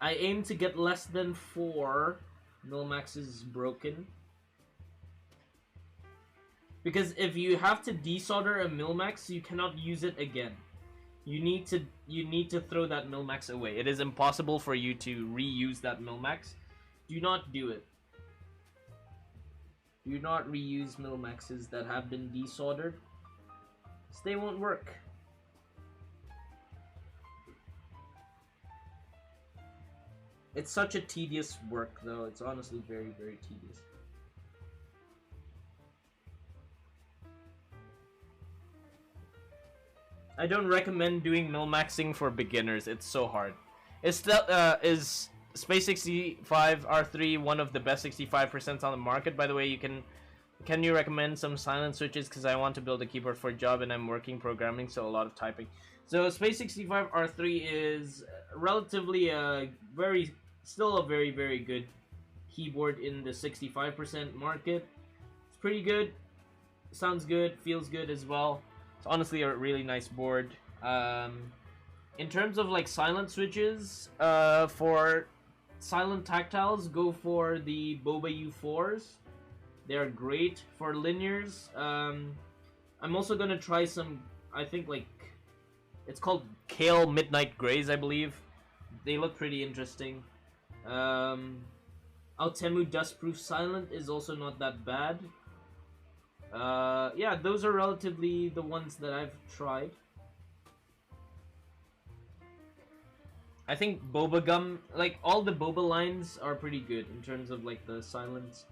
I aim to get less than 4 Milmaxes broken. Because if you have to desolder a Milmax, you cannot use it again. You need to throw that Milmax away. It is impossible for you to reuse that Milmax. Do not do it. Do not reuse Milmaxes that have been desoldered. They won't work. It's such a tedious work, though. It's honestly very, very tedious. I don't recommend doing Milmaxing for beginners. It's so hard. Is Space 65 R3 one of the best 65% on the market? By the way, can you recommend some silent switches? Because I want to build a keyboard for a job and I'm working programming, so a lot of typing. So Space 65 R3 is relatively still a very, very good keyboard in the 65% market. It's pretty good, sounds good, feels good as well. It's honestly a really nice board. In terms of like silent switches, for silent tactiles, go for the Boba U4s. They're great for linears. I'm also gonna try some, I think like, it's called Kale Midnight Grays, I believe. They look pretty interesting. Altemu Dustproof Silent is also not that bad. Yeah, those are relatively the ones that I've tried. I think Boba Gum, like all the Boba lines are pretty good in terms of like the silence.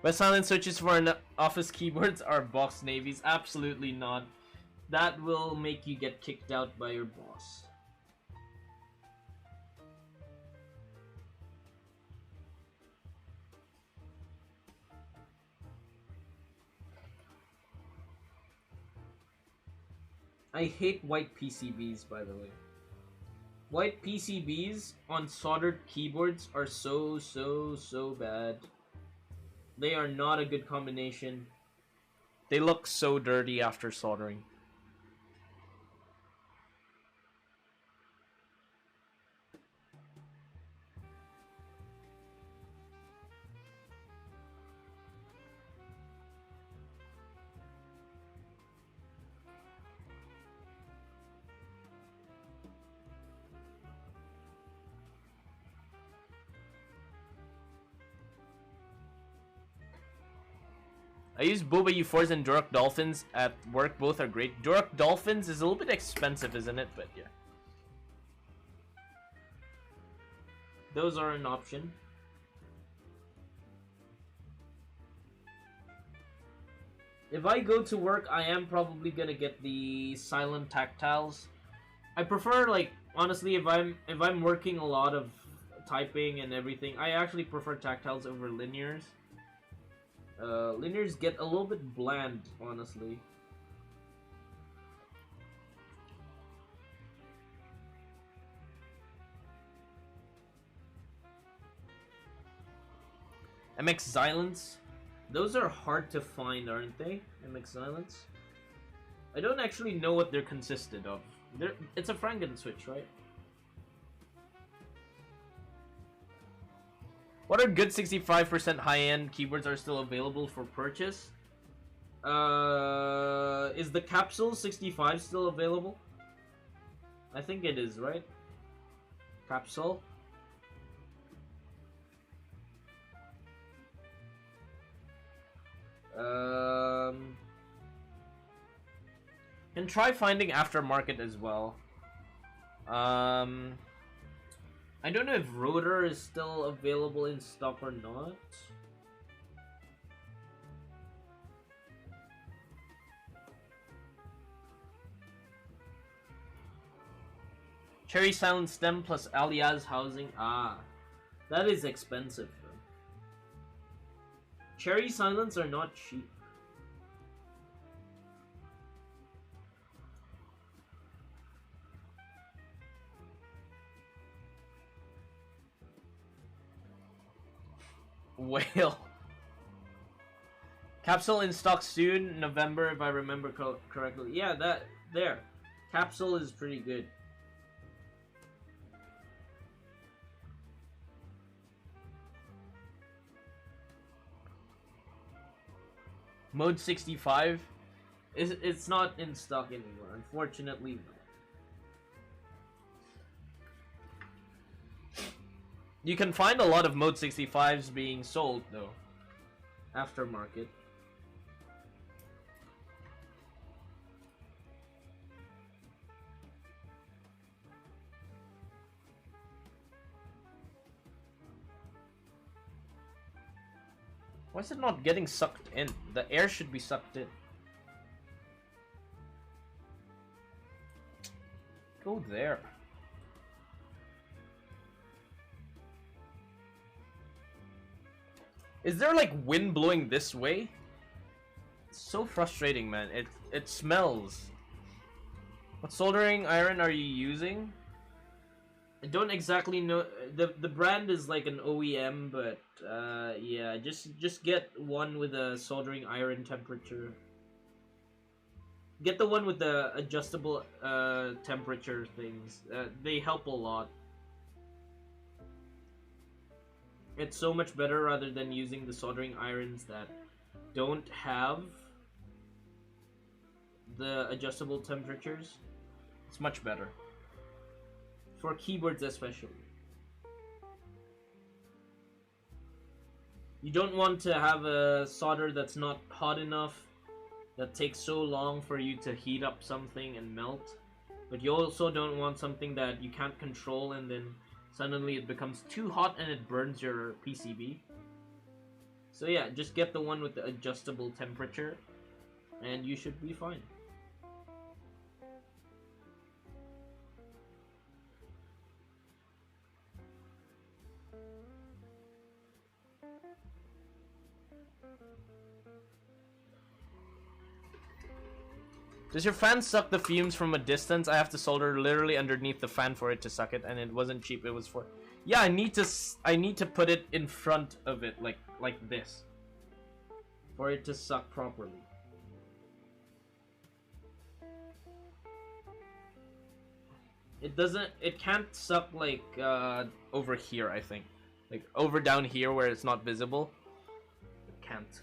But silent switches for an office keyboards are box navies? Absolutely not. That will make you get kicked out by your boss. I hate white PCBs, by the way. White PCBs on soldered keyboards are so bad. They are not a good combination. They look so dirty after soldering. I use Boba U4s and Duroc Dolphins at work. Both are great. Duroc Dolphins is a little bit expensive, isn't it? But yeah. Those are an option. If I go to work, I am probably gonna get the silent tactiles. I prefer, like, honestly, if I'm working a lot of typing and everything, I actually prefer tactiles over linears. Linears get a little bit bland, honestly. MX Silence. Those are hard to find, aren't they? MX Silence. I don't actually know what they're consisted of. It's a Franken switch, right? What are good 65% high-end keyboards are still available for purchase? Is the Capsule 65 still available? I think it is, right? Capsule. And try finding aftermarket as well. I don't know if Rotor is still available in stock or not. Cherry Silent Stem plus Alias housing. Ah, that is expensive. Cherry Silents are not cheap. Whale. Capsule in stock soon, November, if I remember correctly. Yeah, that there. Capsule is pretty good. Mode 65 it's not in stock anymore, unfortunately. No. You can find a lot of Mode 65s being sold, though. Aftermarket. Why is it not getting sucked in? The air should be sucked in. Go there. Is there like wind blowing this way? It's so frustrating, man. It smells. What soldering iron are you using? I don't exactly know. The brand is like an OEM, but yeah, just get one with a soldering iron temperature. Get the one with the adjustable temperature things. They help a lot. It's so much better rather than using the soldering irons that don't have the adjustable temperatures. It's much better. For keyboards especially. You don't want to have a solder that's not hot enough, that takes so long for you to heat up something and melt. But you also don't want something that you can't control and then suddenly it becomes too hot and it burns your PCB. So yeah, just get the one with the adjustable temperature and you should be fine. Does your fan suck the fumes from a distance? I have to solder literally underneath the fan for it to suck it, and it wasn't cheap. It was for... Yeah, I need to put it in front of it, like this, for it to suck properly. It can't suck like over here, I think. Like over down here where it's not visible. It can't.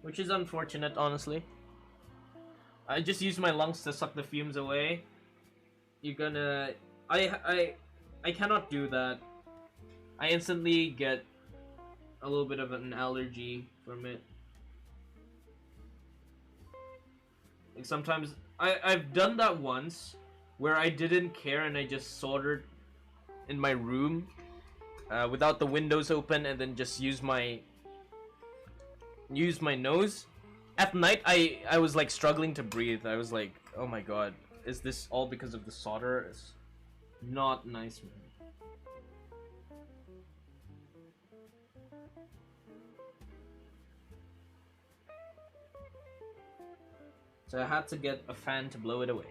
Which is unfortunate, honestly. I just use my lungs to suck the fumes away. You're gonna... I cannot do that. I instantly get a little bit of an allergy from it. Like sometimes I've done that once where I didn't care and I just soldered in my room without the windows open and then just use my nose. At night I was like struggling to breathe. I was like, oh my god, is this all because of the solder? It's not nice, man. So I had to get a fan to blow it away.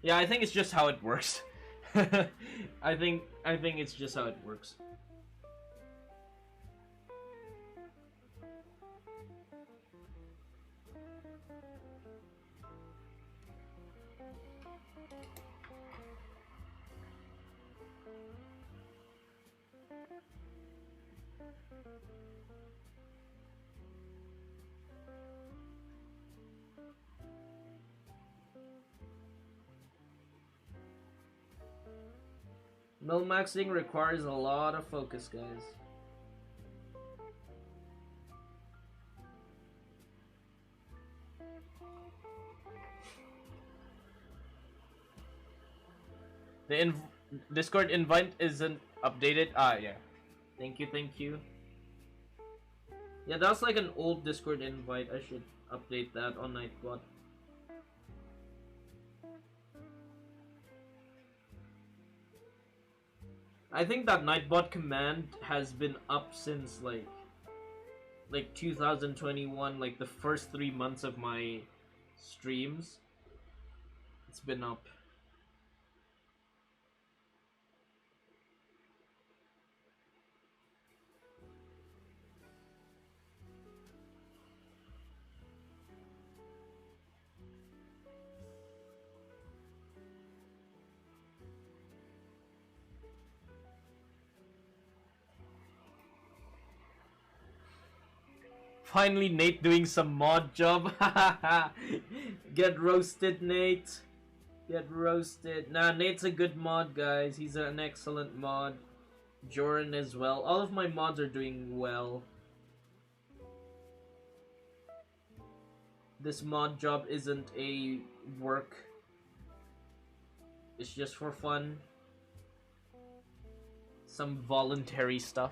Yeah, I think it's just how it works. I think it's just how it works. Mil-maxing requires a lot of focus, guys. The Discord invite isn't updated. Ah, yeah. Thank you, thank you. Yeah, that's like an old Discord invite. I should update that on Nightbot. I think that Nightbot command has been up since like 2021, like the first 3 months of my streams. It's been up. Finally, Nate doing some mod job. Get roasted, Nate. Get roasted. Nah, Nate's a good mod, guys. He's an excellent mod. Joran as well. All of my mods are doing well. This mod job isn't a work. It's just for fun. Some voluntary stuff.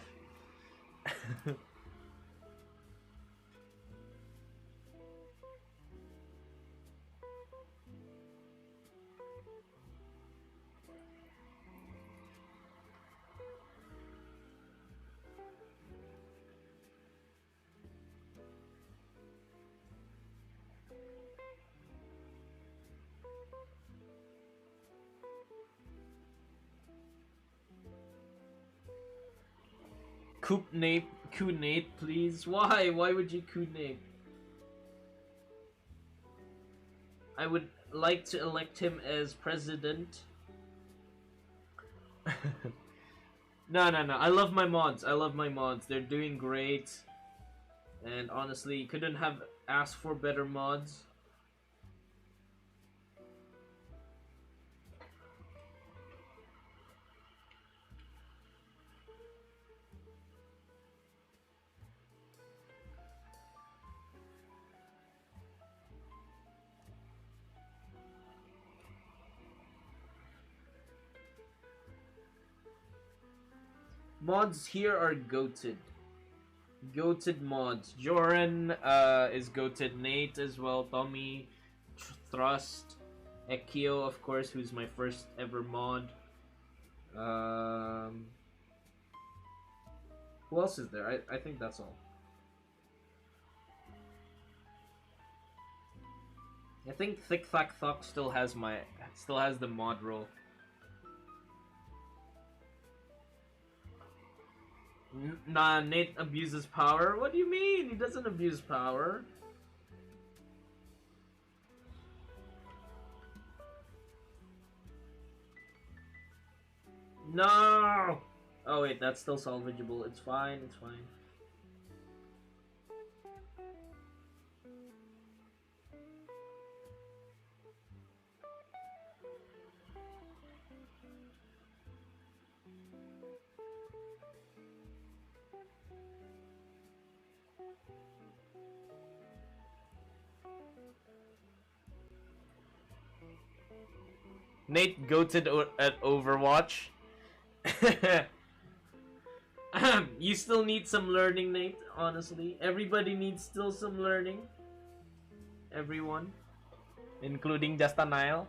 Coup Nate, please. Why? Why would you coup Nate? I would like to elect him as president. No. I love my mods. I love my mods. They're doing great. And honestly, couldn't have asked for better mods. Mods here are goated. Goated mods. Joran is goated. Nate as well. Tommy, Thrust, Ekio, of course, who's my first ever mod. Who else is there? I think that's all. I think Thick Thack Thuck still has the mod role. Nah, Nate abuses power? What do you mean? He doesn't abuse power. No! Oh wait, that's still salvageable. It's fine, it's fine. Nate goated at Overwatch. You still need some learning, Nate, honestly. Everybody needs still some learning. Everyone. Including Nile.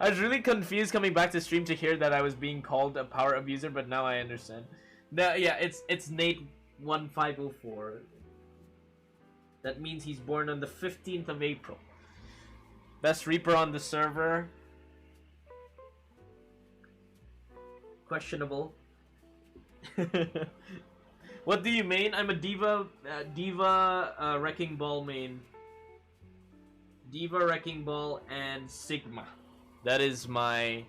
I was really confused coming back to stream to hear that I was being called a power abuser, but now I understand. No, yeah, it's Nate 1504. That means he's born on the 15th of April. Best Reaper on the server. Questionable. What do you main? I'm a D.Va Wrecking Ball main. D.Va Wrecking Ball and Sigma. That is my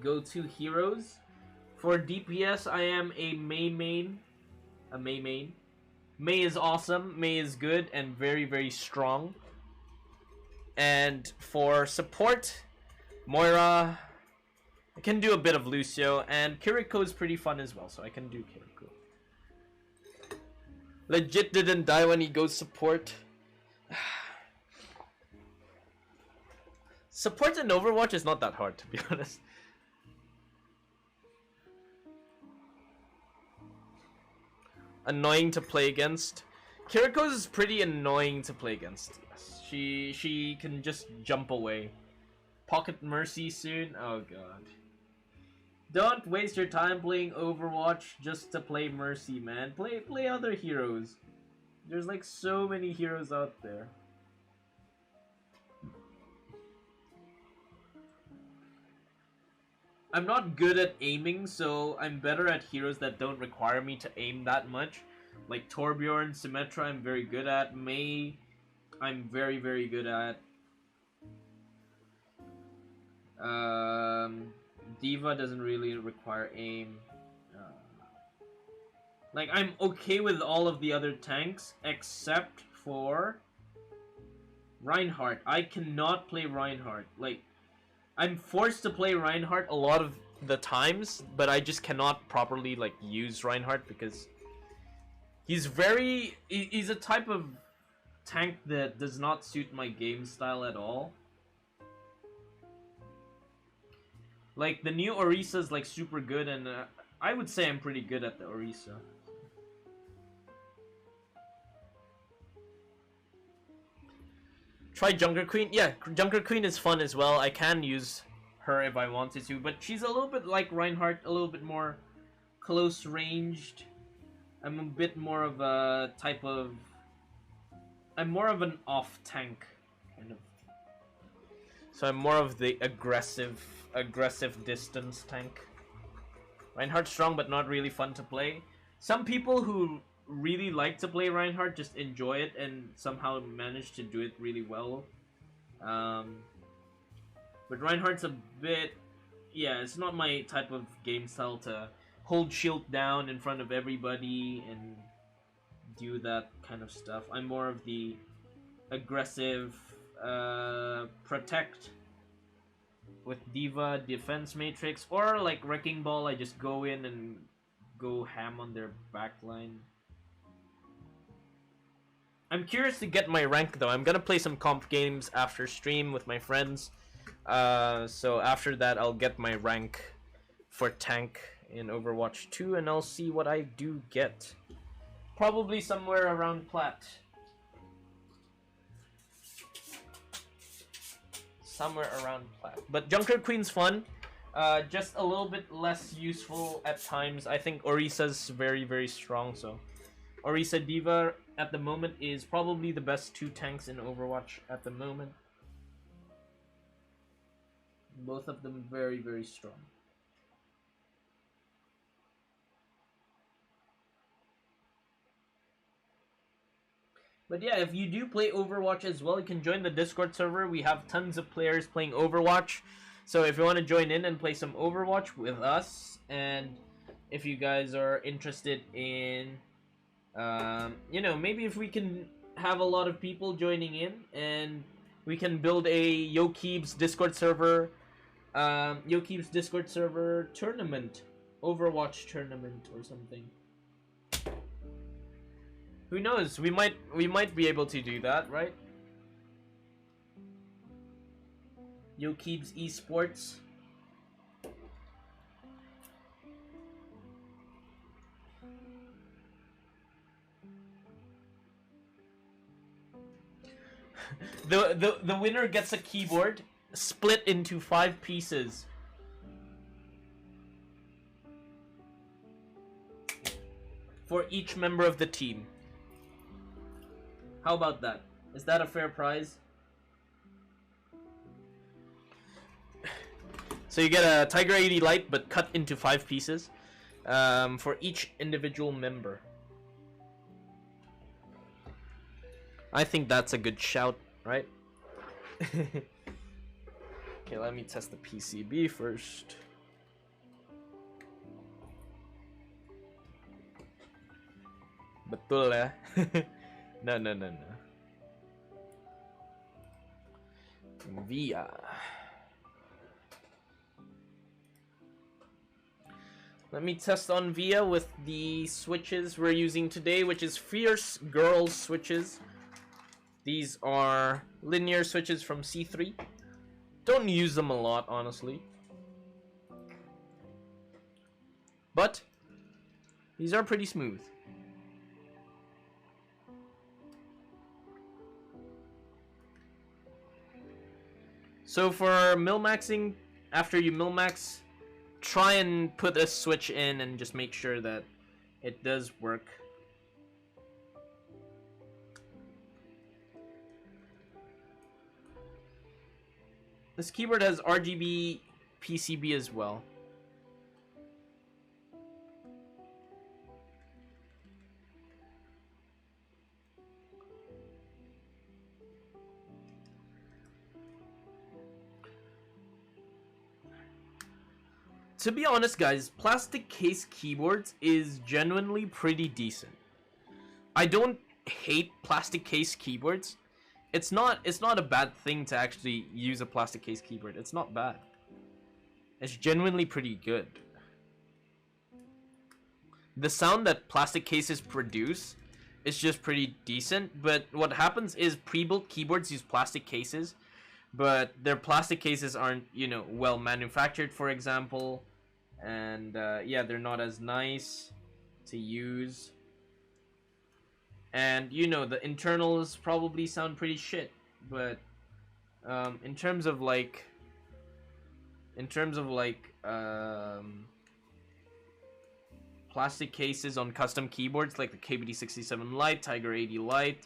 go-to heroes. For DPS, I am a Mei main. Mei is awesome. Mei is good and very, very strong. And for support, Moira. I can do a bit of Lucio, and Kiriko is pretty fun as well, so I can do Kiriko. Legit didn't die when he goes support. Support in Overwatch is not that hard, to be honest. Annoying to play against. Kiriko is pretty annoying to play against. Yes, she can just jump away. Pocket Mercy soon. Oh god. Don't waste your time playing Overwatch just to play Mercy, man. Play other heroes. There's like so many heroes out there. I'm not good at aiming, so I'm better at heroes that don't require me to aim that much. Like Torbjorn, Symmetra, I'm very good at. Mei, I'm very, very good at. D.Va doesn't really require aim. Like, I'm okay with all of the other tanks, except for Reinhardt. I cannot play Reinhardt. Like, I'm forced to play Reinhardt a lot of the times, but I just cannot properly, like, use Reinhardt because he's a type of tank that does not suit my game style at all. Like, the new Orisa is, like, super good, and I would say I'm pretty good at the Orisa. Try Junker Queen? Yeah, Junker Queen is fun as well. I can use her if I wanted to, but she's a little bit like Reinhardt, a little bit more close-ranged. I'm a bit more of a type of... I'm more of an off-tank, kind of. So I'm more of the aggressive distance tank. Reinhardt's strong but not really fun to play. Some people who really like to play Reinhardt just enjoy it and somehow manage to do it really well. But Reinhardt's a bit... Yeah, it's not my type of game style to hold shield down in front of everybody and do that kind of stuff. I'm more of the aggressive protect with D.Va defense matrix, or like Wrecking Ball, I just go in and go ham on their backline. I'm curious to get my rank though. I'm gonna play some comp games after stream with my friends. So after that I'll get my rank for tank in Overwatch 2 and I'll see what I do get. Probably somewhere around plat. Somewhere around plat. But Junker Queen's fun. Just a little bit less useful at times. I think Orisa's very, very strong, so Orisa D.Va at the moment is probably the best two tanks in Overwatch at the moment. Both of them very, very strong. But yeah, if you do play Overwatch as well, you can join the Discord server. We have tons of players playing Overwatch. So if you want to join in and play some Overwatch with us, and if you guys are interested in, you know, maybe if we can have a lot of people joining in, and we can build a Yokeeb's Discord server, tournament, Overwatch tournament or something. Who knows? We might be able to do that, right? Yokib's Esports. The winner gets a keyboard split into 5 pieces. For each member of the team. How about that? Is that a fair prize? So you get a Tiger 80 Lite, but cut into 5 pieces for each individual member. I think that's a good shout, right? Okay, let me test the PCB first. Betul ya? No. Via. Let me test on Via with the switches we're using today, which is Fierce Girls switches. These are linear switches from C3. Don't use them a lot, honestly. But these are pretty smooth. So for min-maxing, after you min-max, try and put a switch in and just make sure that it does work. This keyboard has RGB PCB as well. To be honest, guys, plastic case keyboards is genuinely pretty decent. I don't hate plastic case keyboards. It's not a bad thing to actually use a plastic case keyboard. It's not bad. It's genuinely pretty good. The sound that plastic cases produce is just pretty decent, but what happens is pre-built keyboards use plastic cases, but their plastic cases aren't, you know, well manufactured, for example, and yeah, they're not as nice to use, and you know, the internals probably sound pretty shit. But in terms of like plastic cases on custom keyboards like the KBD67 Lite, Tiger 80 Lite,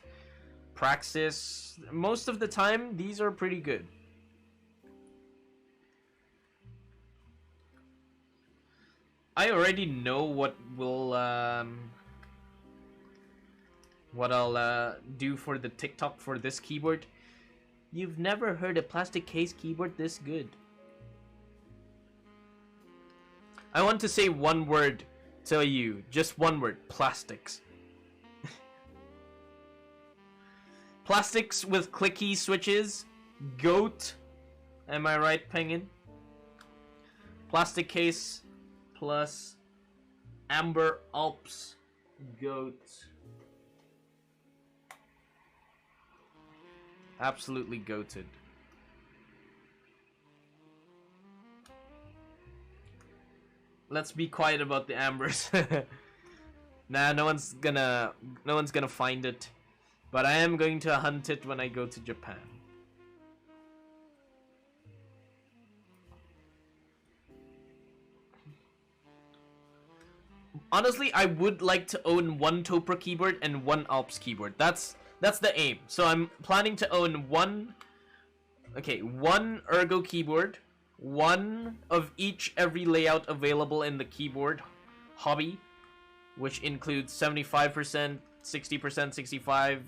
Praxis, most of the time these are pretty good. I already know what I'll do for the TikTok for this keyboard. You've never heard a plastic case keyboard this good. I want to say one word to you, just one word: plastics. Plastics with clicky switches, GOAT. Am I right, Penguin? Plastic case plus Amber Alps, GOAT. Absolutely goated. Let's be quiet about the Ambers. Nah, no one's gonna find it. But I am going to hunt it when I go to Japan. Honestly, I would like to own one Topra keyboard and one Alps keyboard. That's the aim. So I'm planning to own one Ergo keyboard, one of every layout available in the keyboard hobby, which includes 75%, 60%, 65,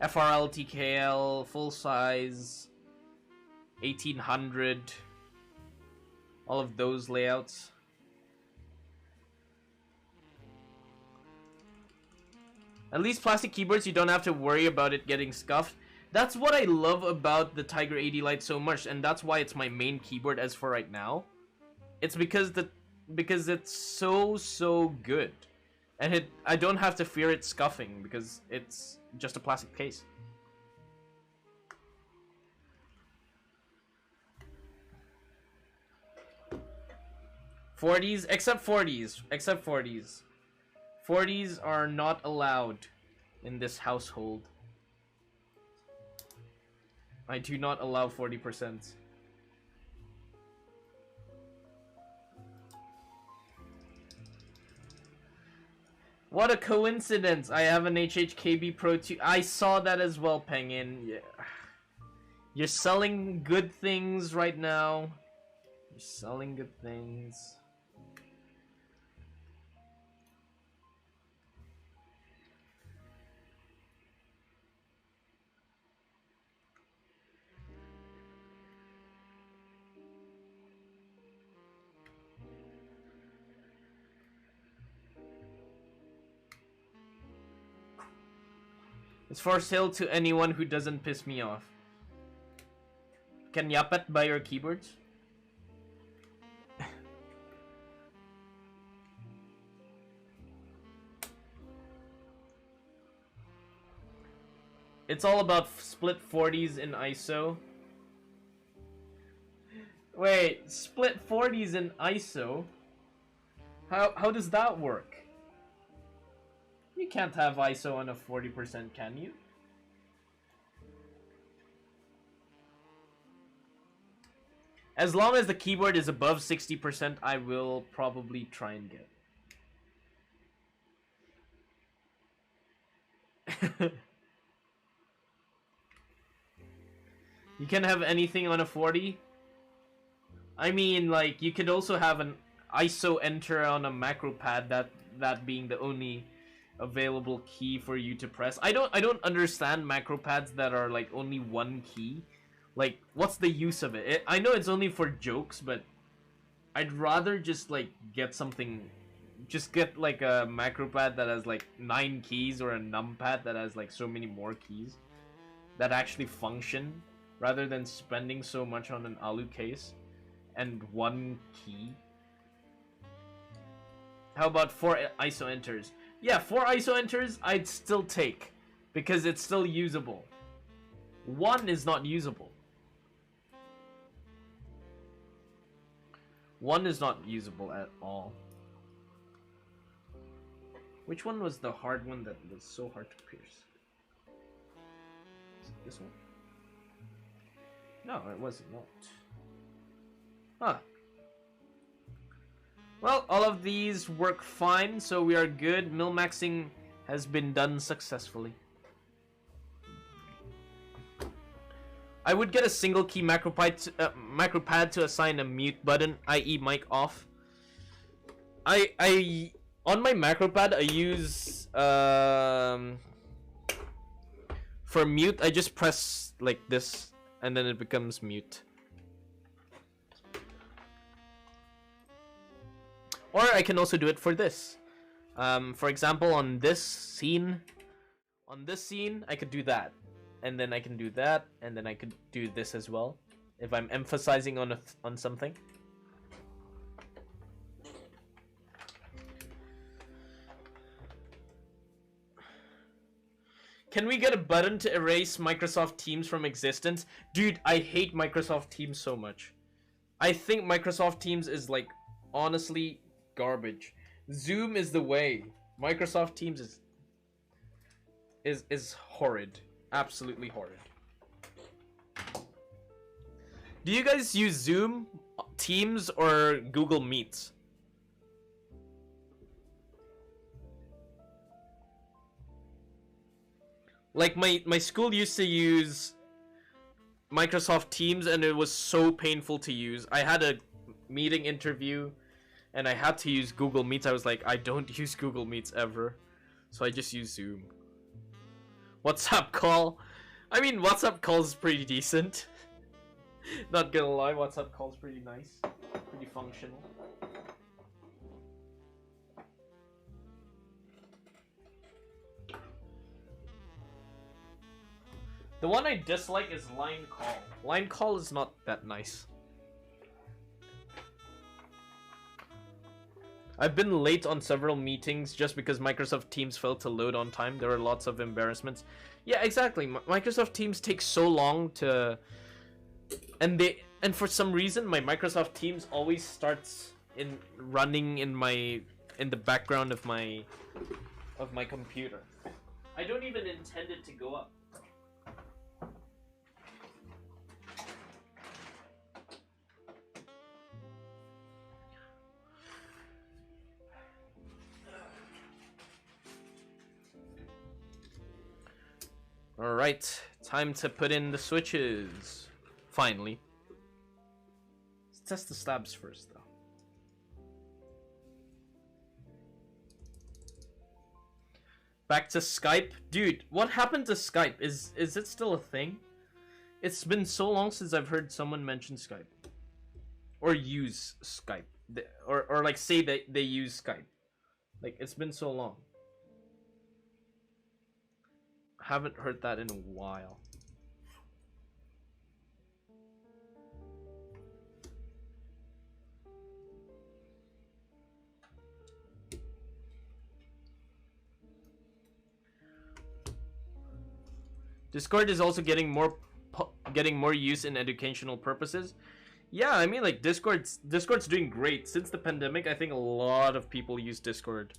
FRL, TKL, full size, 1800, all of those layouts. At least plastic keyboards, you don't have to worry about it getting scuffed. That's what I love about the Tiger 80 Lite so much, and that's why it's my main keyboard as for right now. It's because it's so good. And I don't have to fear it scuffing because it's just a plastic case. '40s, except '40s. 40s are not allowed in this household. I do not allow 40%. What a coincidence! I have an HHKB Pro 2. I saw that as well, Pengin. Yeah. You're selling good things right now. You're selling good things. It's for sale to anyone who doesn't piss me off. Can Yapet buy your keyboards? It's all about split 40s in ISO. Wait, split 40s in ISO? How does that work? You can't have ISO on a 40%, can you? As long as the keyboard is above 60%, I will probably try and get. You can have anything on a 40? I mean, like, you could also have an ISO enter on a macro pad, that being the only available key for you to press. I don't understand macro pads that are like only one key. Like, what's the use of it? I know it's only for jokes, but I'd rather just like get something, just get like a macro pad that has like 9 keys, or a numpad that has like so many more keys that actually function, rather than spending so much on an alu case and one key. How about 4 ISO enters? Yeah, 4 ISO enters I'd still take, because it's still usable. 1 is not usable. 1 is not usable at all. Which one was the hard one that was so hard to pierce? Is it this one? No, it was not. Huh. Well, all of these work fine, so we are good. Mil-maxing has been done successfully. I would get a single key macro pad to assign a mute button, i.e. mic off. I on my macro pad I use for mute I just press like this and then it becomes mute. Or I can also do it for this. For example, on this scene, I could do that, and then I can do that, and then I could do this as well, if I'm emphasizing on something. Can we get a button to erase Microsoft Teams from existence? Dude, I hate Microsoft Teams so much. I think Microsoft Teams is like, honestly, garbage. Zoom is the way. Microsoft Teams is horrid. Absolutely horrid. Do you guys use Zoom, Teams, or Google Meets? Like my school used to use Microsoft Teams and it was so painful to use. I had a meeting interview and I had to use Google Meets. I was like, I don't use Google Meets ever. So I just use Zoom. WhatsApp call. I mean, WhatsApp call is pretty decent. Not gonna lie, WhatsApp call is pretty nice. Pretty functional. The one I dislike is line call. Line call is not that nice. I've been late on several meetings just because Microsoft Teams failed to load on time. There were lots of embarrassments. Yeah, exactly. Microsoft Teams takes so long to, and for some reason my Microsoft Teams always starts in running in the background of my computer. I don't even intend it to go up. Alright, time to put in the switches. Finally. Let's test the slabs first, though. Back to Skype. Dude, what happened to Skype? Is it still a thing? It's been so long since I've heard someone mention Skype. Or use Skype. Or like say that they use Skype. Like, it's been so long. Haven't heard that in a while. Discord is also getting more use in educational purposes. Yeah, I mean, like, Discord's doing great. Since the pandemic, I think a lot of people use Discord.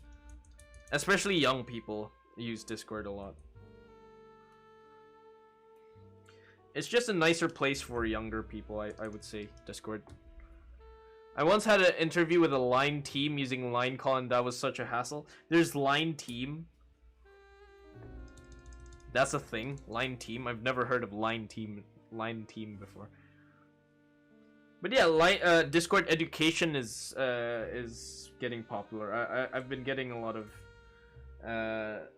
Especially young people use Discord a lot. It's just a nicer place for younger people, I would say, Discord. I once had an interview with a Line team using Line Call, and that was such a hassle. There's Line team. That's a thing, Line team. I've never heard of Line team before. But yeah, Discord education is getting popular. I've been getting a lot of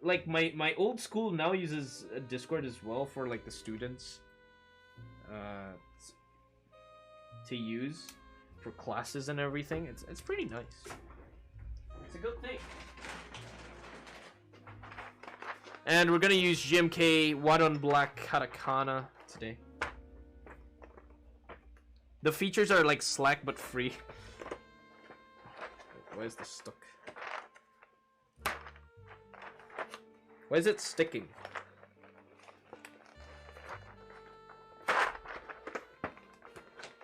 like my old school now uses Discord as well for like the students to use for classes and everything. It's pretty nice. It's a good thing. And we're gonna use GMK White on Black Katakana today. The features are like Slack but free. Why is this stuck? Why is it sticking?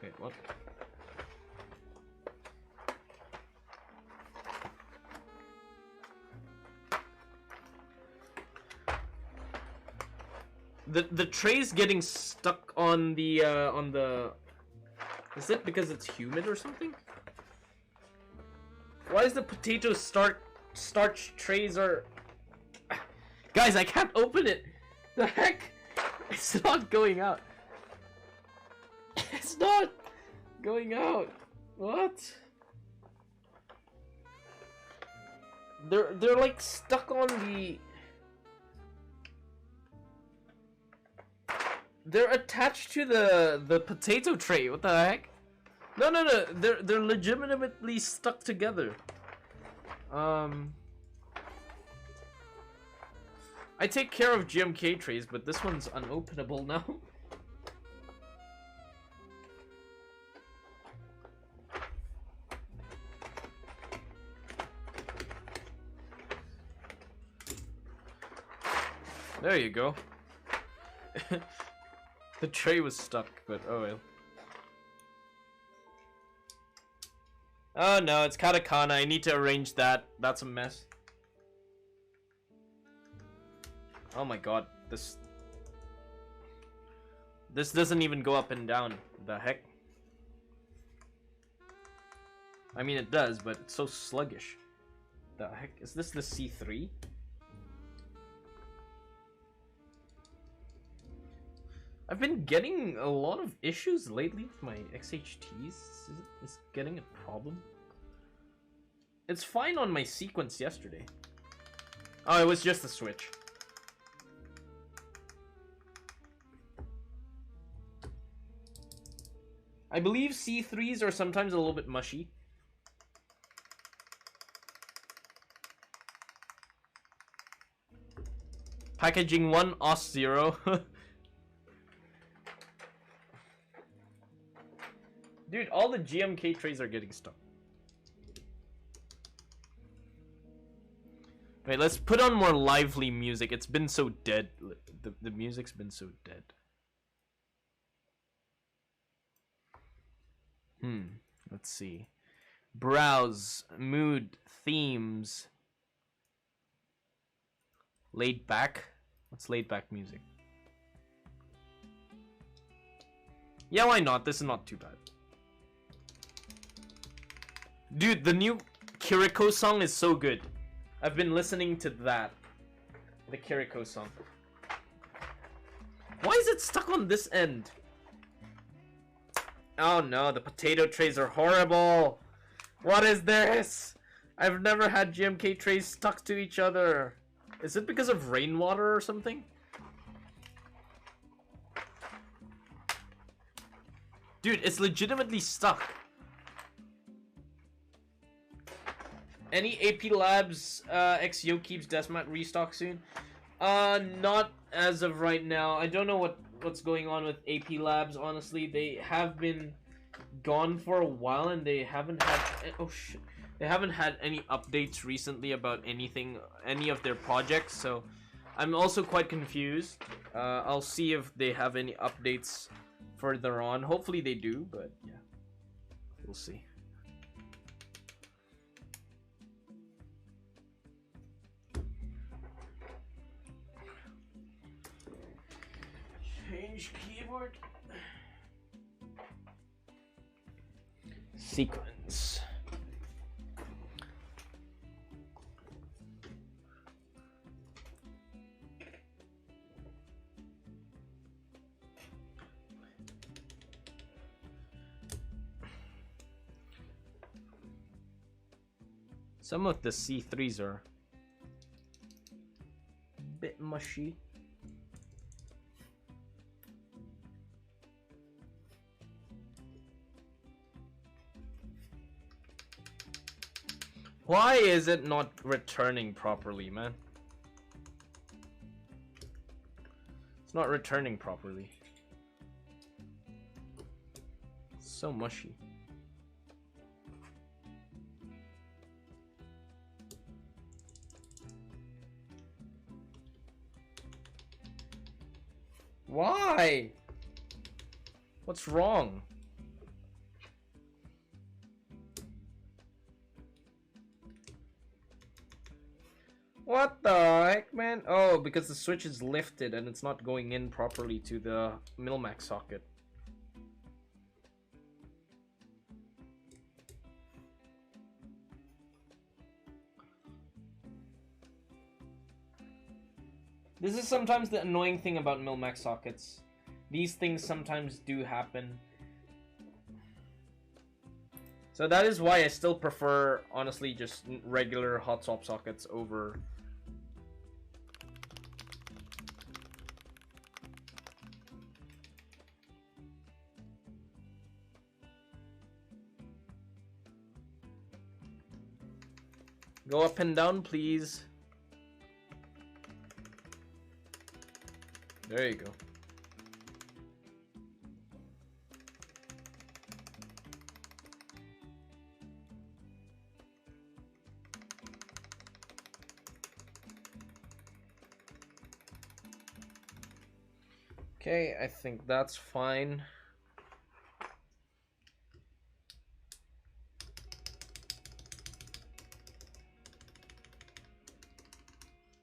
Wait, what? The tray's getting stuck on the is it because it's humid or something? Why is the potato starch trays are Guys, I can't open it. The heck? It's not going out. It's not going out. What? They're like stuck on the They're attached to the potato tray. What the heck? No. They're legitimately stuck together. I take care of GMK trays, but this one's unopenable now. There you go. The tray was stuck, but oh well. Oh no, it's katakana. I need to arrange that. That's a mess. Oh my god, this doesn't even go up and down. The heck? I mean it does, but it's so sluggish. The heck? Is this the C3? I've been getting a lot of issues lately with my XHTs. Is it getting a problem? It's fine on my sequence yesterday. Oh, it was just a switch. I believe C3s are sometimes a little bit mushy. Packaging 1, OS 0. Dude, all the GMK trays are getting stuck. Wait, let's put on more lively music. It's been so dead. The music's been so dead. Let's see. Browse, mood, themes. Laid back? What's laid back music? Yeah, why not? This is not too bad. Dude, the new Kiriko song is so good. I've been listening to that. The Kiriko song. Why is it stuck on this end? Oh no, the potato trays are horrible. What is this? I've never had GMK trays stuck to each other. Is it because of rainwater or something? Dude, it's legitimately stuck. Any AP Labs X Yokeep's Deathmat restock soon? Not as of right now. I don't know what's going on with AP Labs, honestly. They have been gone for a while and they haven't had they haven't had any updates recently about any of their projects, so I'm also quite confused. I'll see if they have any updates further on. Hopefully they do, but yeah. We'll see. Change keyboard. Sequence. Some of the C3s are a bit mushy. Why is it not returning properly, man? It's not returning properly. It's so mushy. Why? What's wrong? What the heck, man? Oh, because the switch is lifted and it's not going in properly to the Milmax socket. This is sometimes the annoying thing about Milmax sockets. These things sometimes do happen. So that is why I still prefer, honestly, just regular hot swap sockets over... Go up and down, please. There you go. Okay, I think that's fine.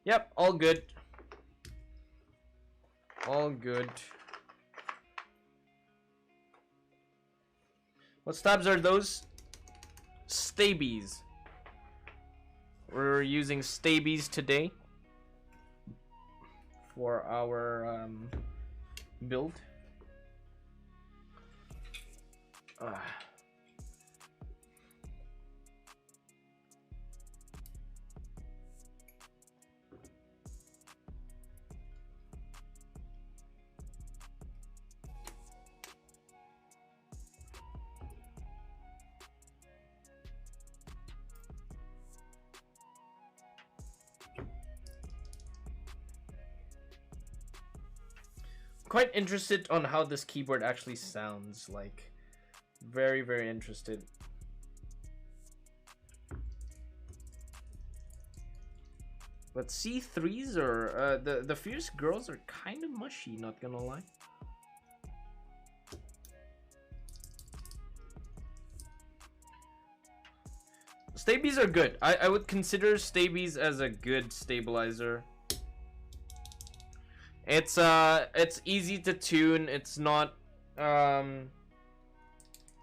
Yep, all good. All good. What stabs are those? Stabies. We're using Stabies today for our build. Quite interested on how this keyboard actually sounds, like very, very interested. But C3s are the fierce girls are kind of mushy, not gonna lie. Stabies are good. I would consider Stabies as a good stabilizer. It's easy to tune. It's not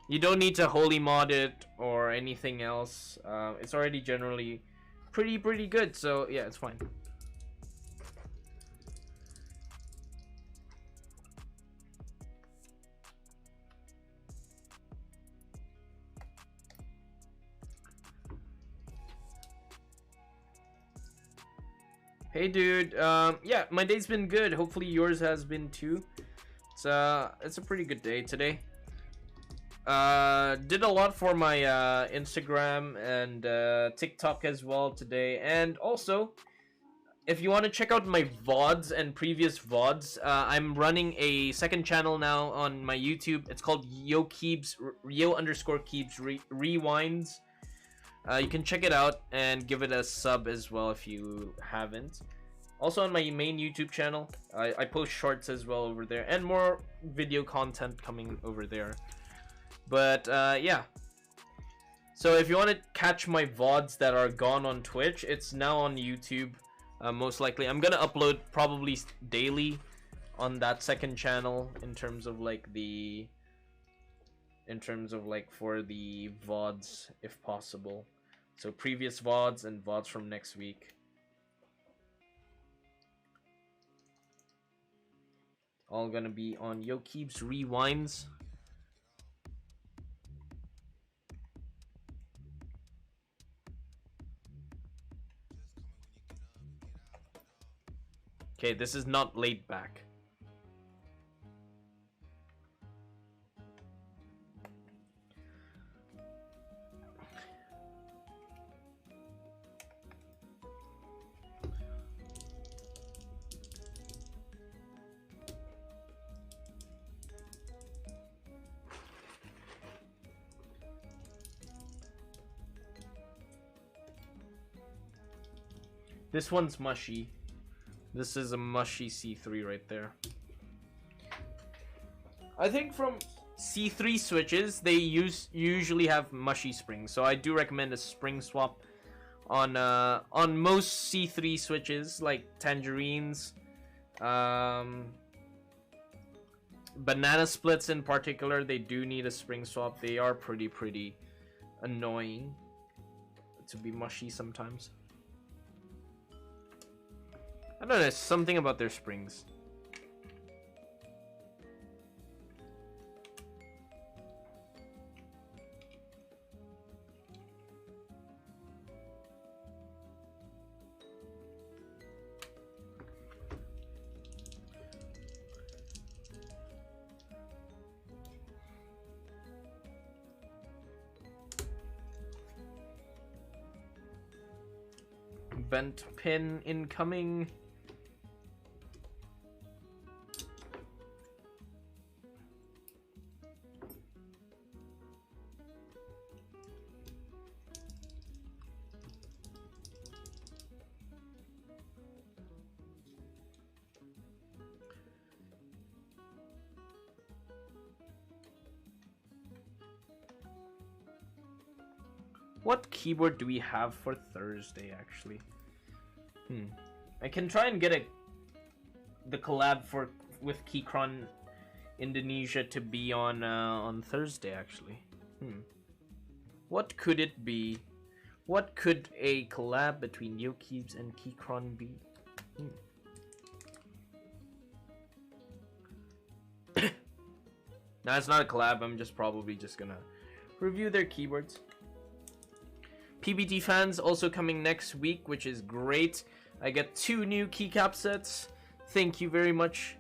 you don't need to holy mod it or anything else. It's already generally pretty good, so yeah, it's fine. Hey dude, yeah, my day's been good. Hopefully yours has been too. It's a pretty good day today. Did a lot for my Instagram and TikTok as well today. And also, if you want to check out my VODs and previous VODs, I'm running a second channel now on my YouTube. It's called Yo_Keebs Rewinds. You can check it out and give it a sub as well if you haven't. Also on my main YouTube channel, I post shorts as well over there and more video content coming over there. But yeah. So if you want to catch my VODs that are gone on Twitch, it's now on YouTube. Most likely, I'm gonna upload probably daily on that second channel in terms of like for the VODs if possible. So previous VODs and VODs from next week. All gonna be on Yo_Keebs Rewinds. Okay, this is not laid back. This one's mushy. This is a mushy C3 right there. I think from C3 switches, they usually have mushy springs, so I do recommend a spring swap on most C3 switches, like tangerines, banana splits in particular. They do need a spring swap. They are pretty annoying to be mushy sometimes. I don't know, something about their springs. Vent pin incoming. What keyboard do we have for Thursday, actually? I can try and get the collab with Keychron Indonesia to be on Thursday, actually. What could it be? What could a collab between Yo_Keebs and Keychron be? No, it's not a collab. I'm probably just gonna review their keyboards. PBT fans also coming next week, which is great. I get 2 new keycap sets. Thank you very much.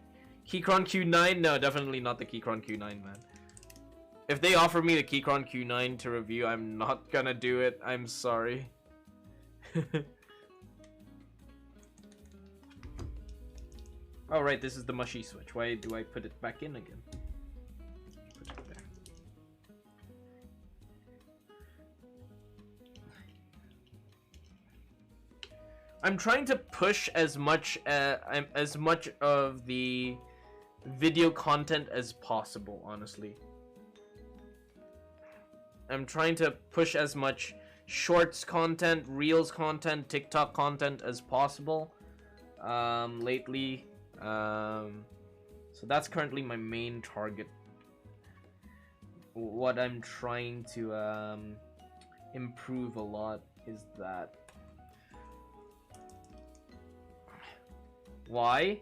Keychron Q9? No, definitely not the Keychron Q9, man. If they offer me the Keychron Q9 to review, I'm not gonna do it. I'm sorry. Oh, right, this is the mushy switch. Why do I put it back in again? Put it there. I'm trying to push as much of the video content as possible, honestly. I'm trying to push as much shorts content, reels content, TikTok content as possible lately. So that's currently my main target. What I'm trying to improve a lot is that. Why?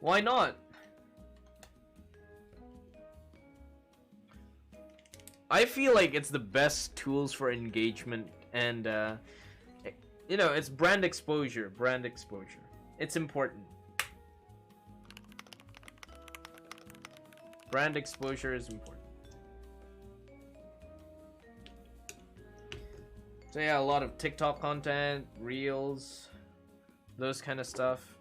Why not? I feel like it's the best tools for engagement and you know, it's brand exposure. It's important. Brand exposure is important. So yeah, a lot of TikTok content, reels, those kind of stuff.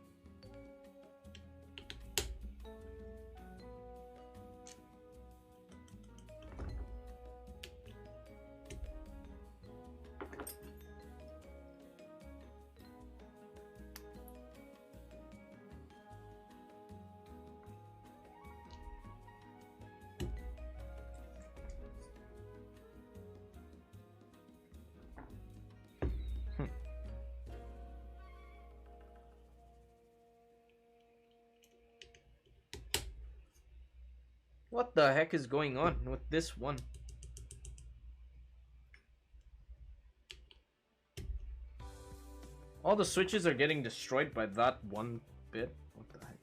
What the heck is going on with this one? All the switches are getting destroyed by that one bit. What the heck?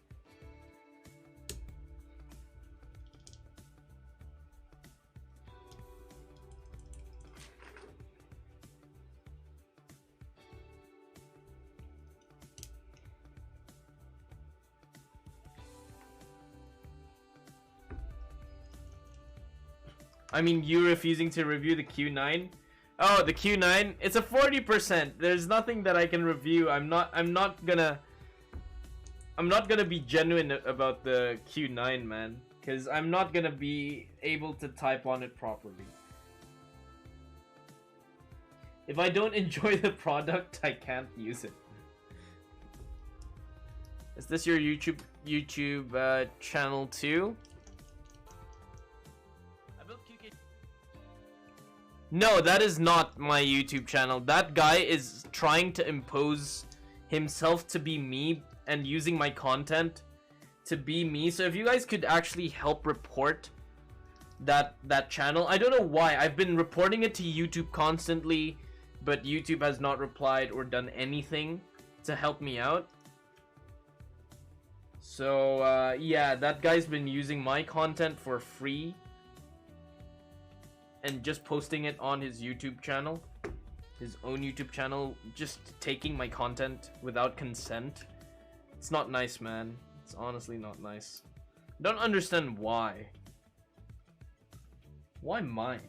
I mean, you refusing to review the Q9? Oh, the Q9? It's a 40%. There's nothing that I can review. I'm not gonna be genuine about the Q9, man, because I'm not gonna be able to type on it properly. If I don't enjoy the product, I can't use it. Is this your YouTube channel too? No, that is not my YouTube channel. That guy is trying to impose himself to be me and using my content to be me. So if you guys could actually help report that channel. I don't know why. I've been reporting it to YouTube constantly, but YouTube has not replied or done anything to help me out. So yeah, that guy's been using my content for free and just posting it on his YouTube channel, his own YouTube channel, just taking my content without consent. It's not nice, man. It's honestly not nice. I don't understand why. Why mine?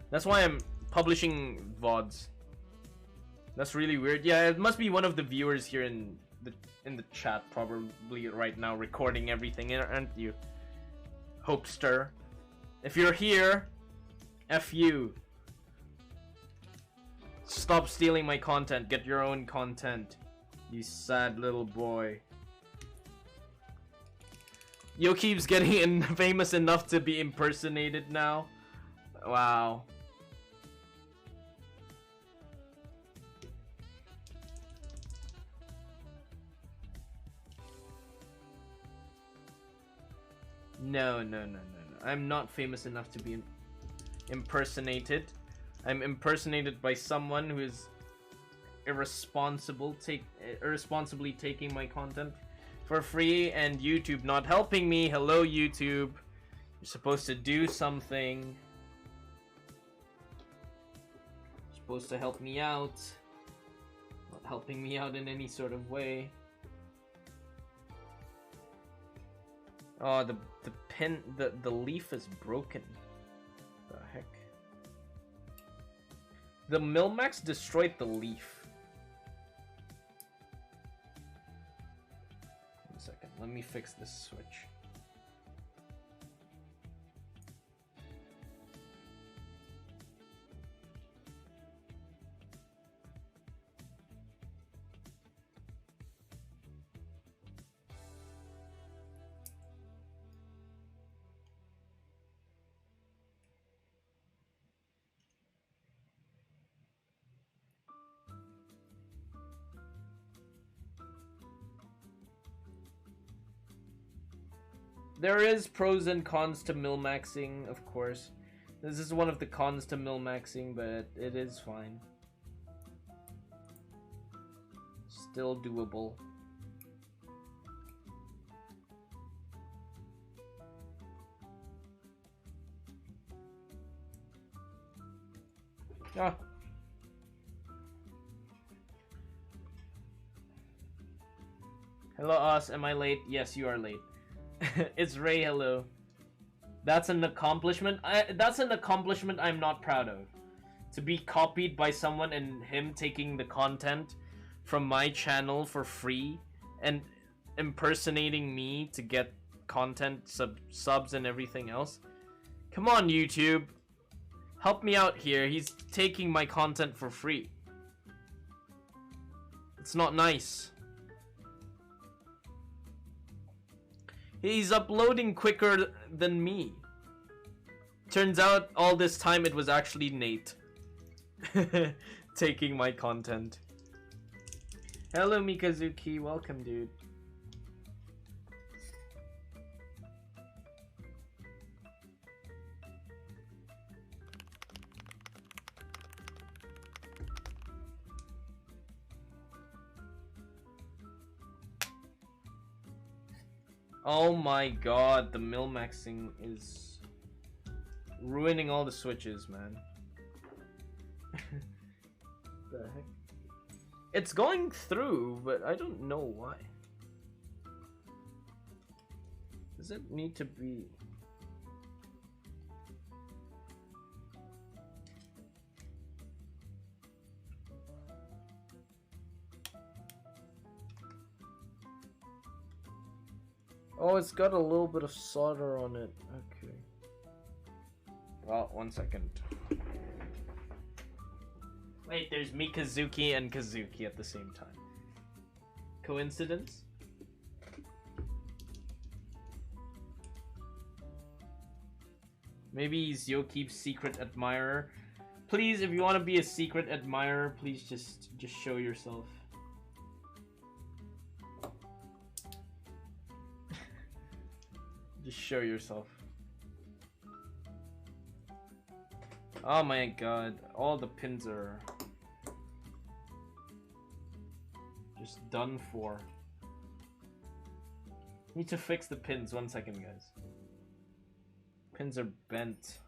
That's why I'm publishing VODs. That's really weird. Yeah, it must be one of the viewers here in the chat probably right now recording everything, aren't you? Hopester. If you're here, F you. Stop stealing my content. Get your own content. You sad little boy. Yokeeb's getting famous enough to be impersonated now. Wow. No. I'm not famous enough to be impersonated. I'm impersonated by someone who is irresponsibly taking my content for free, and YouTube not helping me. Hello, YouTube. You're supposed to do something. You're supposed to help me out. Not helping me out in any sort of way. Oh, the leaf is broken. The heck? The Milmax destroyed the leaf. 1 second, let me fix this switch. There is pros and cons to min-maxing, of course. This is one of the cons to min-maxing, but it is fine. Still doable. Ah. Hello, Us. Am I late? Yes, you are late. It's Ray. Hello. That's an accomplishment. That's an accomplishment I'm not proud of. To be copied by someone and him taking the content from my channel for free and impersonating me to get content, subs and everything else. Come on, YouTube. Help me out here. He's taking my content for free. It's not nice. He's uploading quicker than me. Turns out all this time it was actually Nate taking my content. Hello Mikazuki, welcome dude. Oh my god, the min-maxing is ruining all the switches, man. The heck? It's going through, but I don't know why. Does it need to be... Oh, it's got a little bit of solder on it. Okay. Well, 1 second. Wait, there's Mikazuki and Kazuki at the same time. Coincidence? Maybe he's Yokeep's secret admirer. Please, if you want to be a secret admirer, please just show yourself. Just show yourself. Oh my god, all the pins are just done for. Need to fix the pins. 1 second, guys. Pins are bent.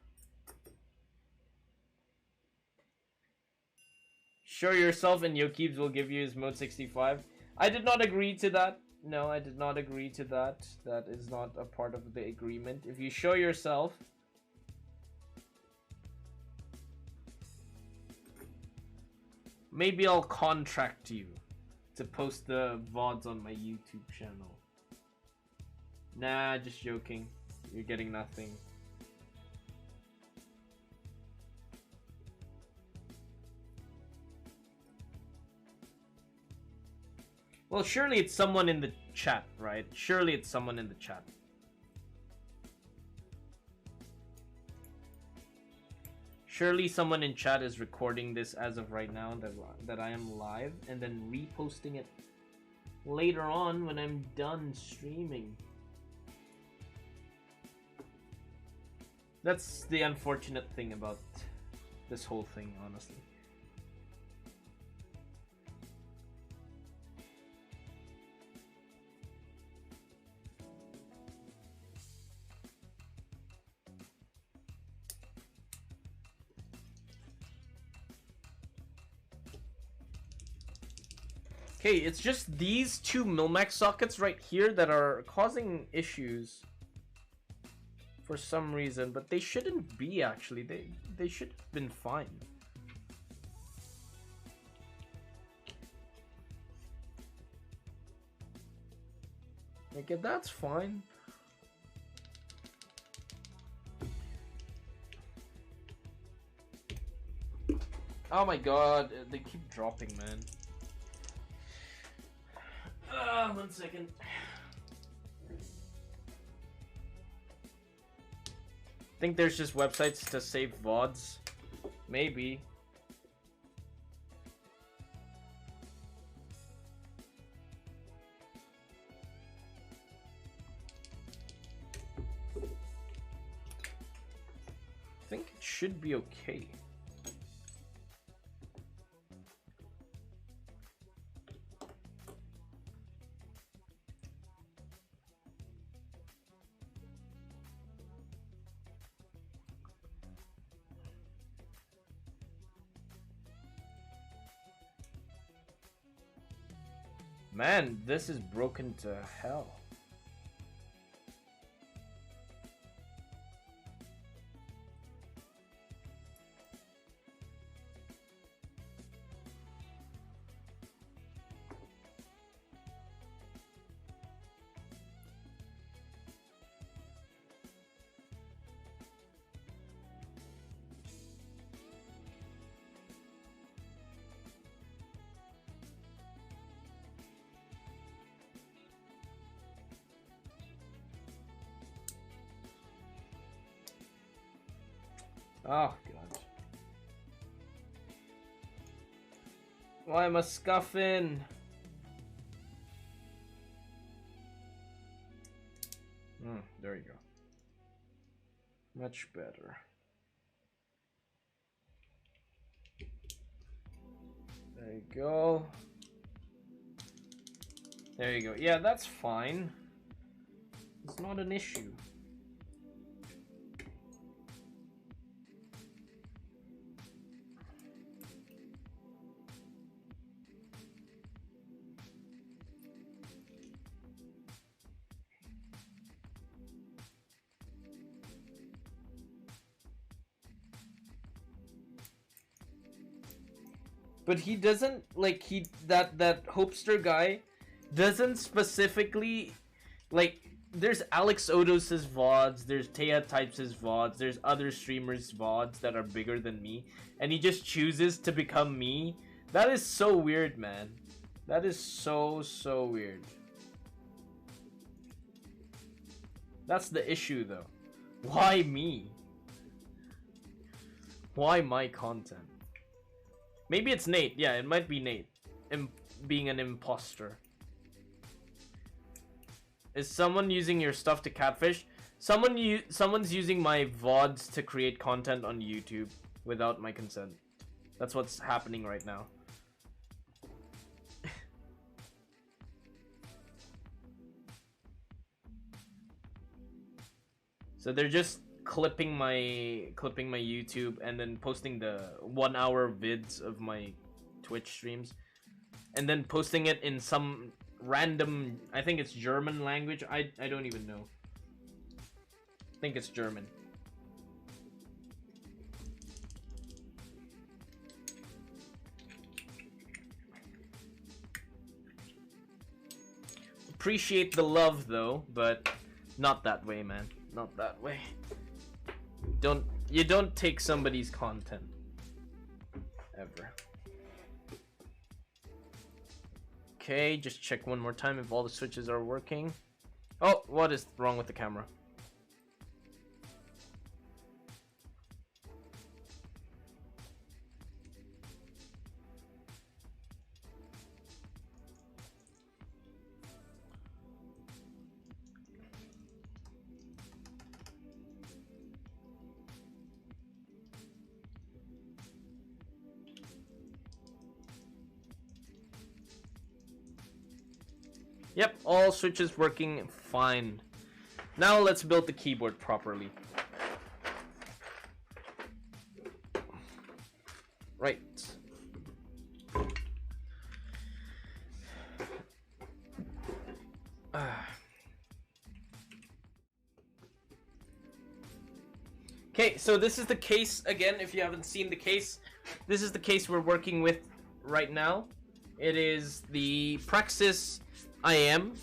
Show yourself and Yokeebs will give you his mode 65. I did not agree to that. No, I did not agree to that. That is not a part of the agreement. If you show yourself, maybe I'll contract you to post the VODs on my YouTube channel. Nah, just joking. You're getting nothing. Well, surely it's someone in the chat, right? Surely it's someone in the chat. Surely someone in chat is recording this as of right now that I am live and then reposting it later on when I'm done streaming. That's the unfortunate thing about this whole thing, honestly. Okay, it's just these two min-max sockets right here that are causing issues for some reason, but they shouldn't be actually. They should have been fine. Like, that's fine. Oh my god, they keep dropping, man. 1 second. Think there's just websites to save VODs? Maybe. should be okay. Man, this is broken to hell. Oh, God. Why am I scuffing? There you go. Much better. There you go. There you go. Yeah, that's fine. It's not an issue. But he doesn't, like, that Hopester guy doesn't specifically, like, there's Alex Odos's VODs, there's Taya Types' VODs, there's other streamers' VODs that are bigger than me, and he just chooses to become me. That is so weird, man. That is so weird. That's the issue, though. Why me? Why my content? Maybe it's Nate. Yeah, it might be Nate. Being an imposter. Is someone using your stuff to catfish? Someone's using my VODs to create content on YouTube without my consent. That's what's happening right now. So they're just clipping my YouTube and then posting the 1 hour vids of my Twitch streams and then posting it in some random, I think it's German language. I don't even know. I think it's German. Appreciate the love though, but not that way, man. Not that way. You don't take somebody's content ever. Okay, just check one more time if all the switches are working. Oh, what is wrong with the camera? Yep, all switches working fine. Now let's build the keyboard properly. Right. Okay, so this is the case again. If you haven't seen the case, this is the case we're working with right now. It is the Praxis IM.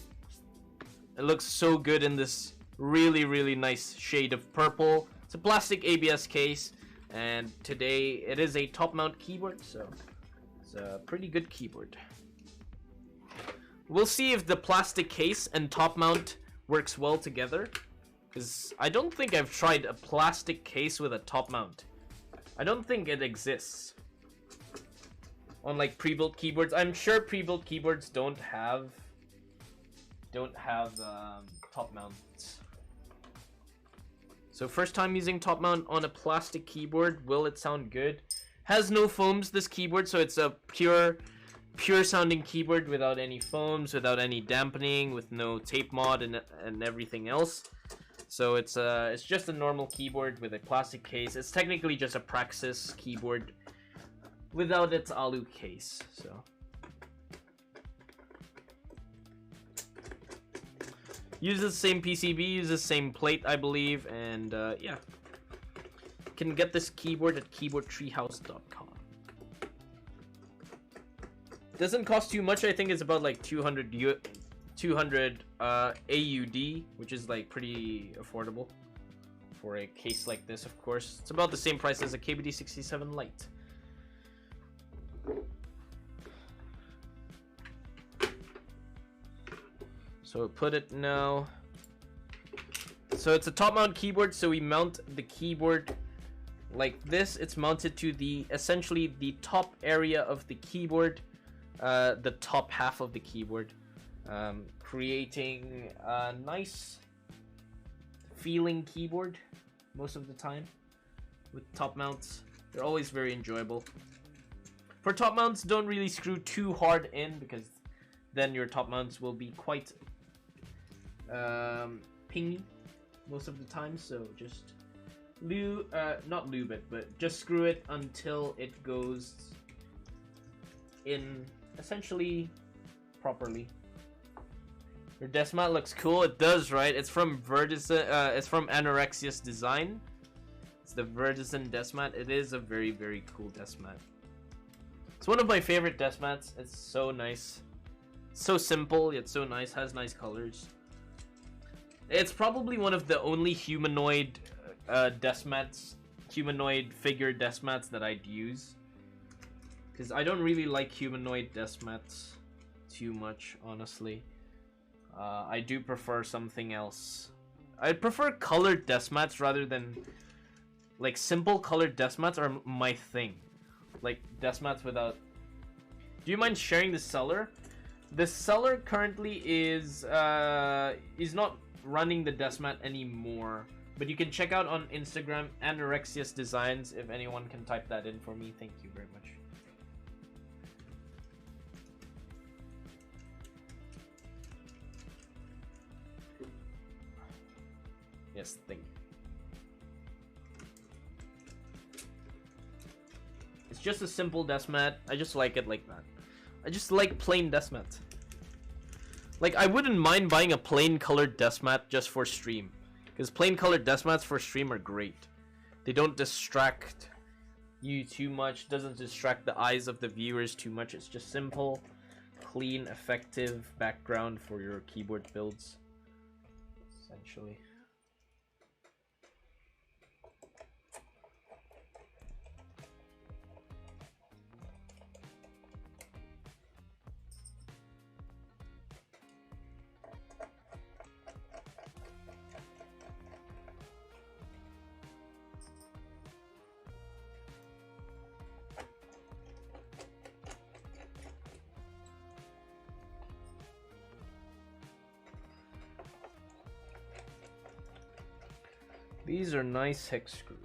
It looks so good in this really nice shade of purple. It's a plastic ABS case, and today it is a top mount keyboard, so it's a pretty good keyboard. We'll see if the plastic case and top mount works well together, because I don't think I've tried a plastic case with a top mount. I don't think it exists on like pre-built keyboards. I'm sure pre-built keyboards don't have top mounts. So first time using top mount on a plastic keyboard. Will it sound good? Has no foams, this keyboard, so it's a pure sounding keyboard without any foams, without any dampening, with no tape mod and everything else. So it's just a normal keyboard with a plastic case. It's technically just a Praxis keyboard without its alu case. So uses the same PCB, uses the same plate, I believe, and yeah. You can get this keyboard at keyboardtreehouse.com. Doesn't cost too much. I think it's about like 200 AUD, which is like pretty affordable for a case like this, of course. It's about the same price as a KBD67 Lite. So put it now. So it's a top mount keyboard, so we mount the keyboard like this. It's mounted to essentially the top area of the keyboard, the top half of the keyboard, creating a nice feeling keyboard most of the time. With top mounts, they're always very enjoyable. For top mounts, don't really screw too hard in, because then your top mounts will be quite pingy most of the time. So just not lube it, but just screw it until it goes in essentially properly. Your desk mat looks cool. It does, right? It's from it's from Anorexia's design. It's the Verdison desk mat. It is a very, very cool desk mat. It's one of my favorite desk mats. It's so nice. So simple, yet so nice. Has nice colors. It's probably one of the only humanoid desk mats, humanoid figure desk mats that I'd use. Because I don't really like humanoid desk mats too much, honestly. I do prefer something else. I prefer colored desk mats rather than... Like, simple colored desk mats are my thing. Like, desk mats without... Do you mind sharing the seller? The seller currently is not running the desk mat anymore. But you can check out on Instagram, Anorexia's Designs, if anyone can type that in for me. Thank you very much. Yes, thank you. It's just a simple desk mat. I just like it like that. I just like plain desk mats. Like, I wouldn't mind buying a plain colored desk mat just for stream. Because plain colored desk mats for stream are great. They don't distract you too much. Doesn't distract the eyes of the viewers too much. It's just simple, clean, effective background for your keyboard builds. Essentially. These are nice hex screws.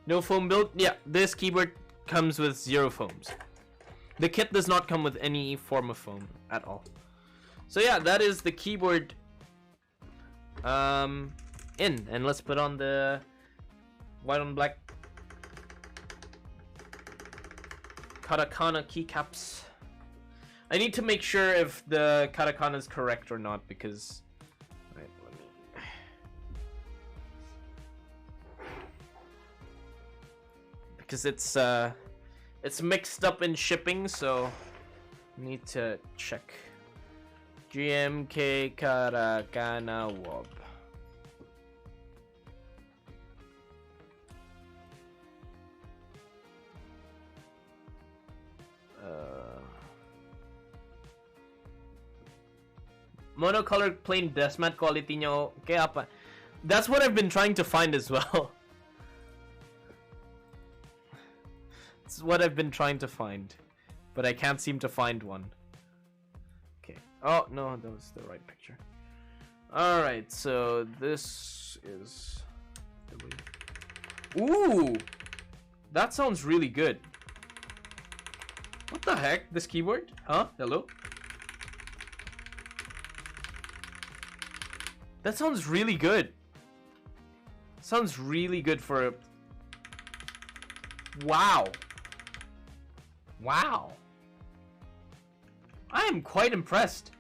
No foam build? Yeah, this keyboard comes with 0 foams. The kit does not come with any form of foam at all. So yeah, that is the keyboard in, and let's put on the white on black katakana keycaps. I need to make sure if the katakana is correct or not, because right, let me... because it's mixed up in shipping, so I need to check. GMK katakana wob. Monocolored plain desk mat quality nyo. Kaya pa. That's what I've been trying to find as well. It's what I've been trying to find, but I can't seem to find one. Okay. Oh, no, that was the right picture. Alright, so this is... Ooh! That sounds really good. What the heck? This keyboard? Huh? Hello? That sounds really good. Sounds really good for a... Wow. Wow. I am quite impressed.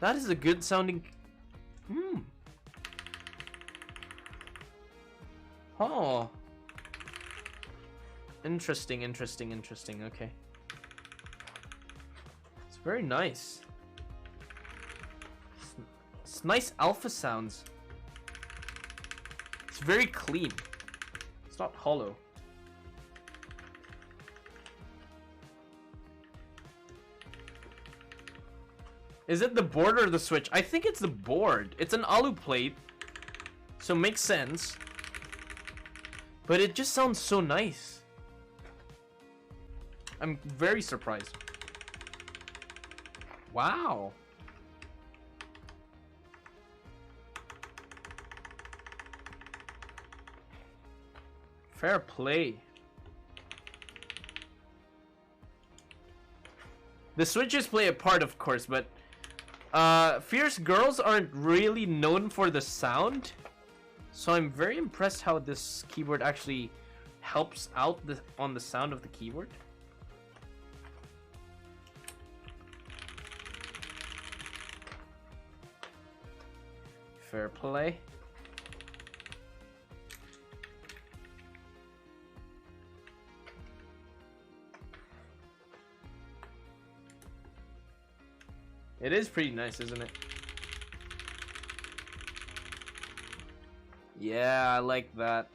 That is a good sounding... Oh. Interesting, interesting, interesting. Okay. It's very nice. It's nice alpha sounds. It's very clean. It's not hollow. Is it the board or the switch? I think it's the board. It's an alu plate, so makes sense. But it just sounds so nice. I'm very surprised. Wow. Fair play. The switches play a part, of course, but Fierce Girls aren't really known for the sound. So I'm very impressed how this keyboard actually helps out on the sound of the keyboard. Fair play. It is pretty nice, isn't it? Yeah, I like that.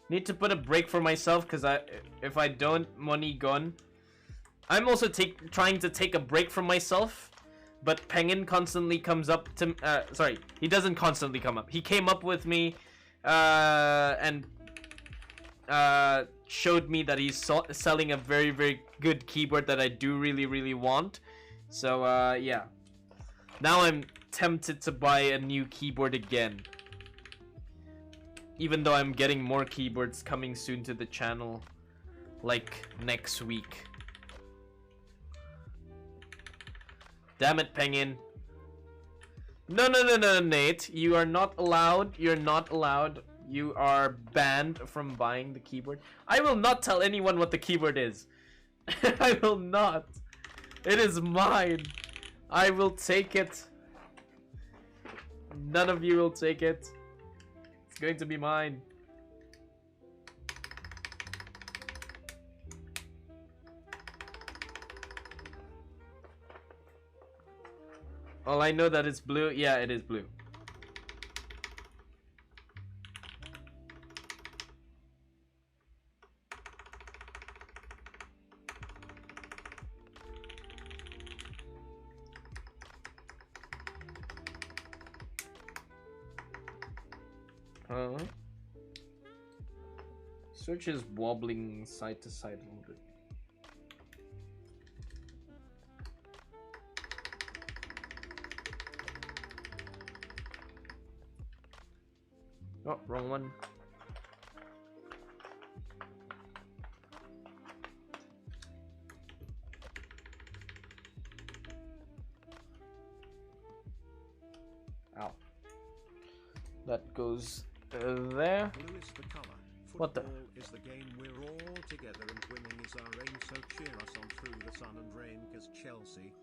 Need to put a break for myself because if I don't, money gone. I'm also trying to take a break from myself, but Penguin constantly comes up to sorry, he doesn't constantly come up. He came up with me and showed me that he's selling a very, very good keyboard that I do really, really want. So yeah. Now I'm tempted to buy a new keyboard again. Even though I'm getting more keyboards coming soon to the channel, like next week. Damn it, Penguin. No, no, no, no, Nate. You are not allowed. You're not allowed. You are banned from buying the keyboard. I will not tell anyone what the keyboard is. I will not. It is mine. I will take it. None of you will take it. It's going to be mine. Well, I know that it's blue. Yeah, it is blue. Switch is wobbling side to side a little bit. Oh, wrong one. Ow. That goes there. Blue is the color What the? Football is the game we're all together and winning is our aim, so cheer us on through the sun and rain, cause Chelsea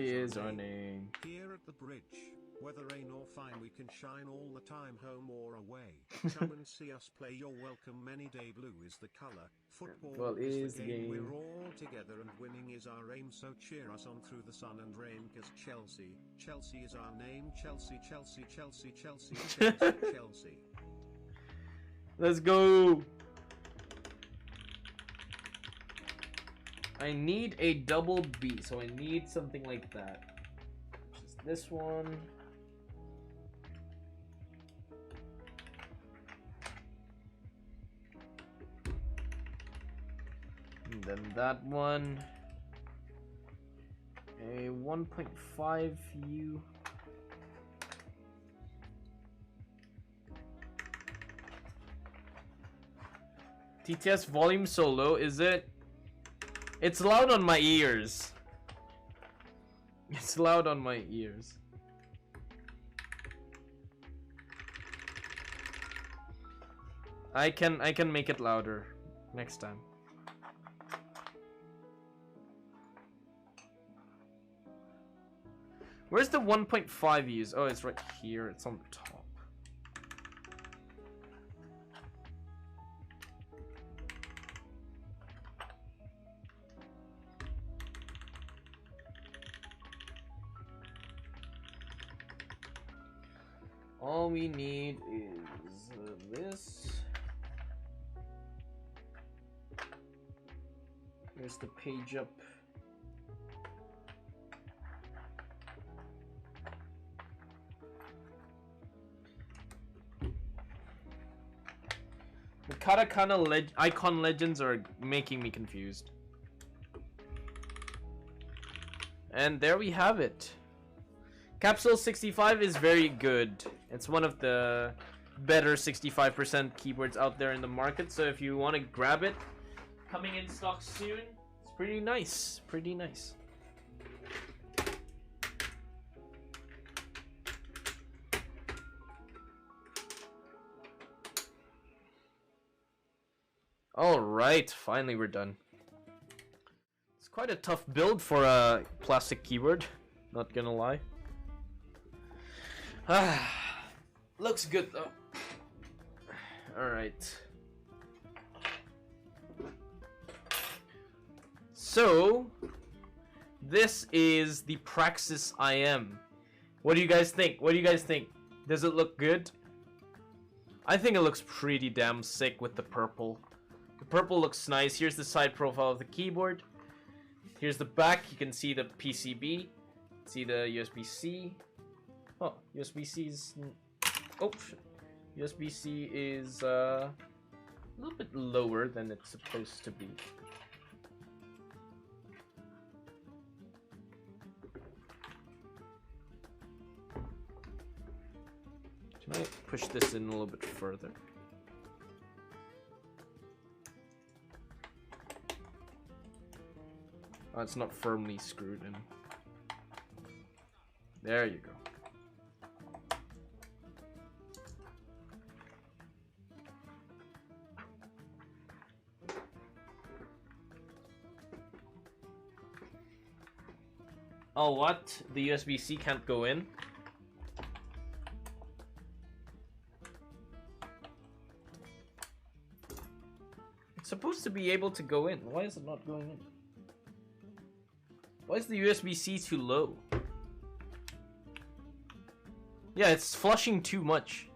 is our name. Here at the bridge, whether rain or fine, we can shine all the time, home or away. Come and see us play, you're welcome any day, blue is the color. Football is the game, we're all together and winning is our aim, so cheer us on through the sun and rain, cause Chelsea is our name. Chelsea. Let's go. I need a double B, so I need something like that. Just this one. And then that one. A 1.5 U. TTS volume so low, is it? It's loud on my ears. It's loud on my ears. I can make it louder next time. Where's the 1.5 U's? Oh, it's right here. It's on the top. All we need is this. Here's the page up. The katakana icon legends are making me confused. And there we have it. Capsule 65 is very good. It's one of the better 65% keyboards out there in the market. So if you want to grab it, coming in stock soon. It's pretty nice. Pretty nice. Alright, finally we're done. It's quite a tough build for a plastic keyboard, not gonna lie. Looks good though. Alright. So, this is the Praxis IM. What do you guys think? What do you guys think? Does it look good? I think it looks pretty damn sick with the purple. The purple looks nice. Here's the side profile of the keyboard. Here's the back. You can see the PCB. See the USB-C. Oh, USB-C is... Oh, USB-C is a little bit lower than it's supposed to be. Can I push this in a little bit further? Oh, it's not firmly screwed in. There you go. Oh, what? The USB-C can't go in? It's supposed to be able to go in. Why is it not going in? Why is the USB-C too low? Yeah, it's flushing too much.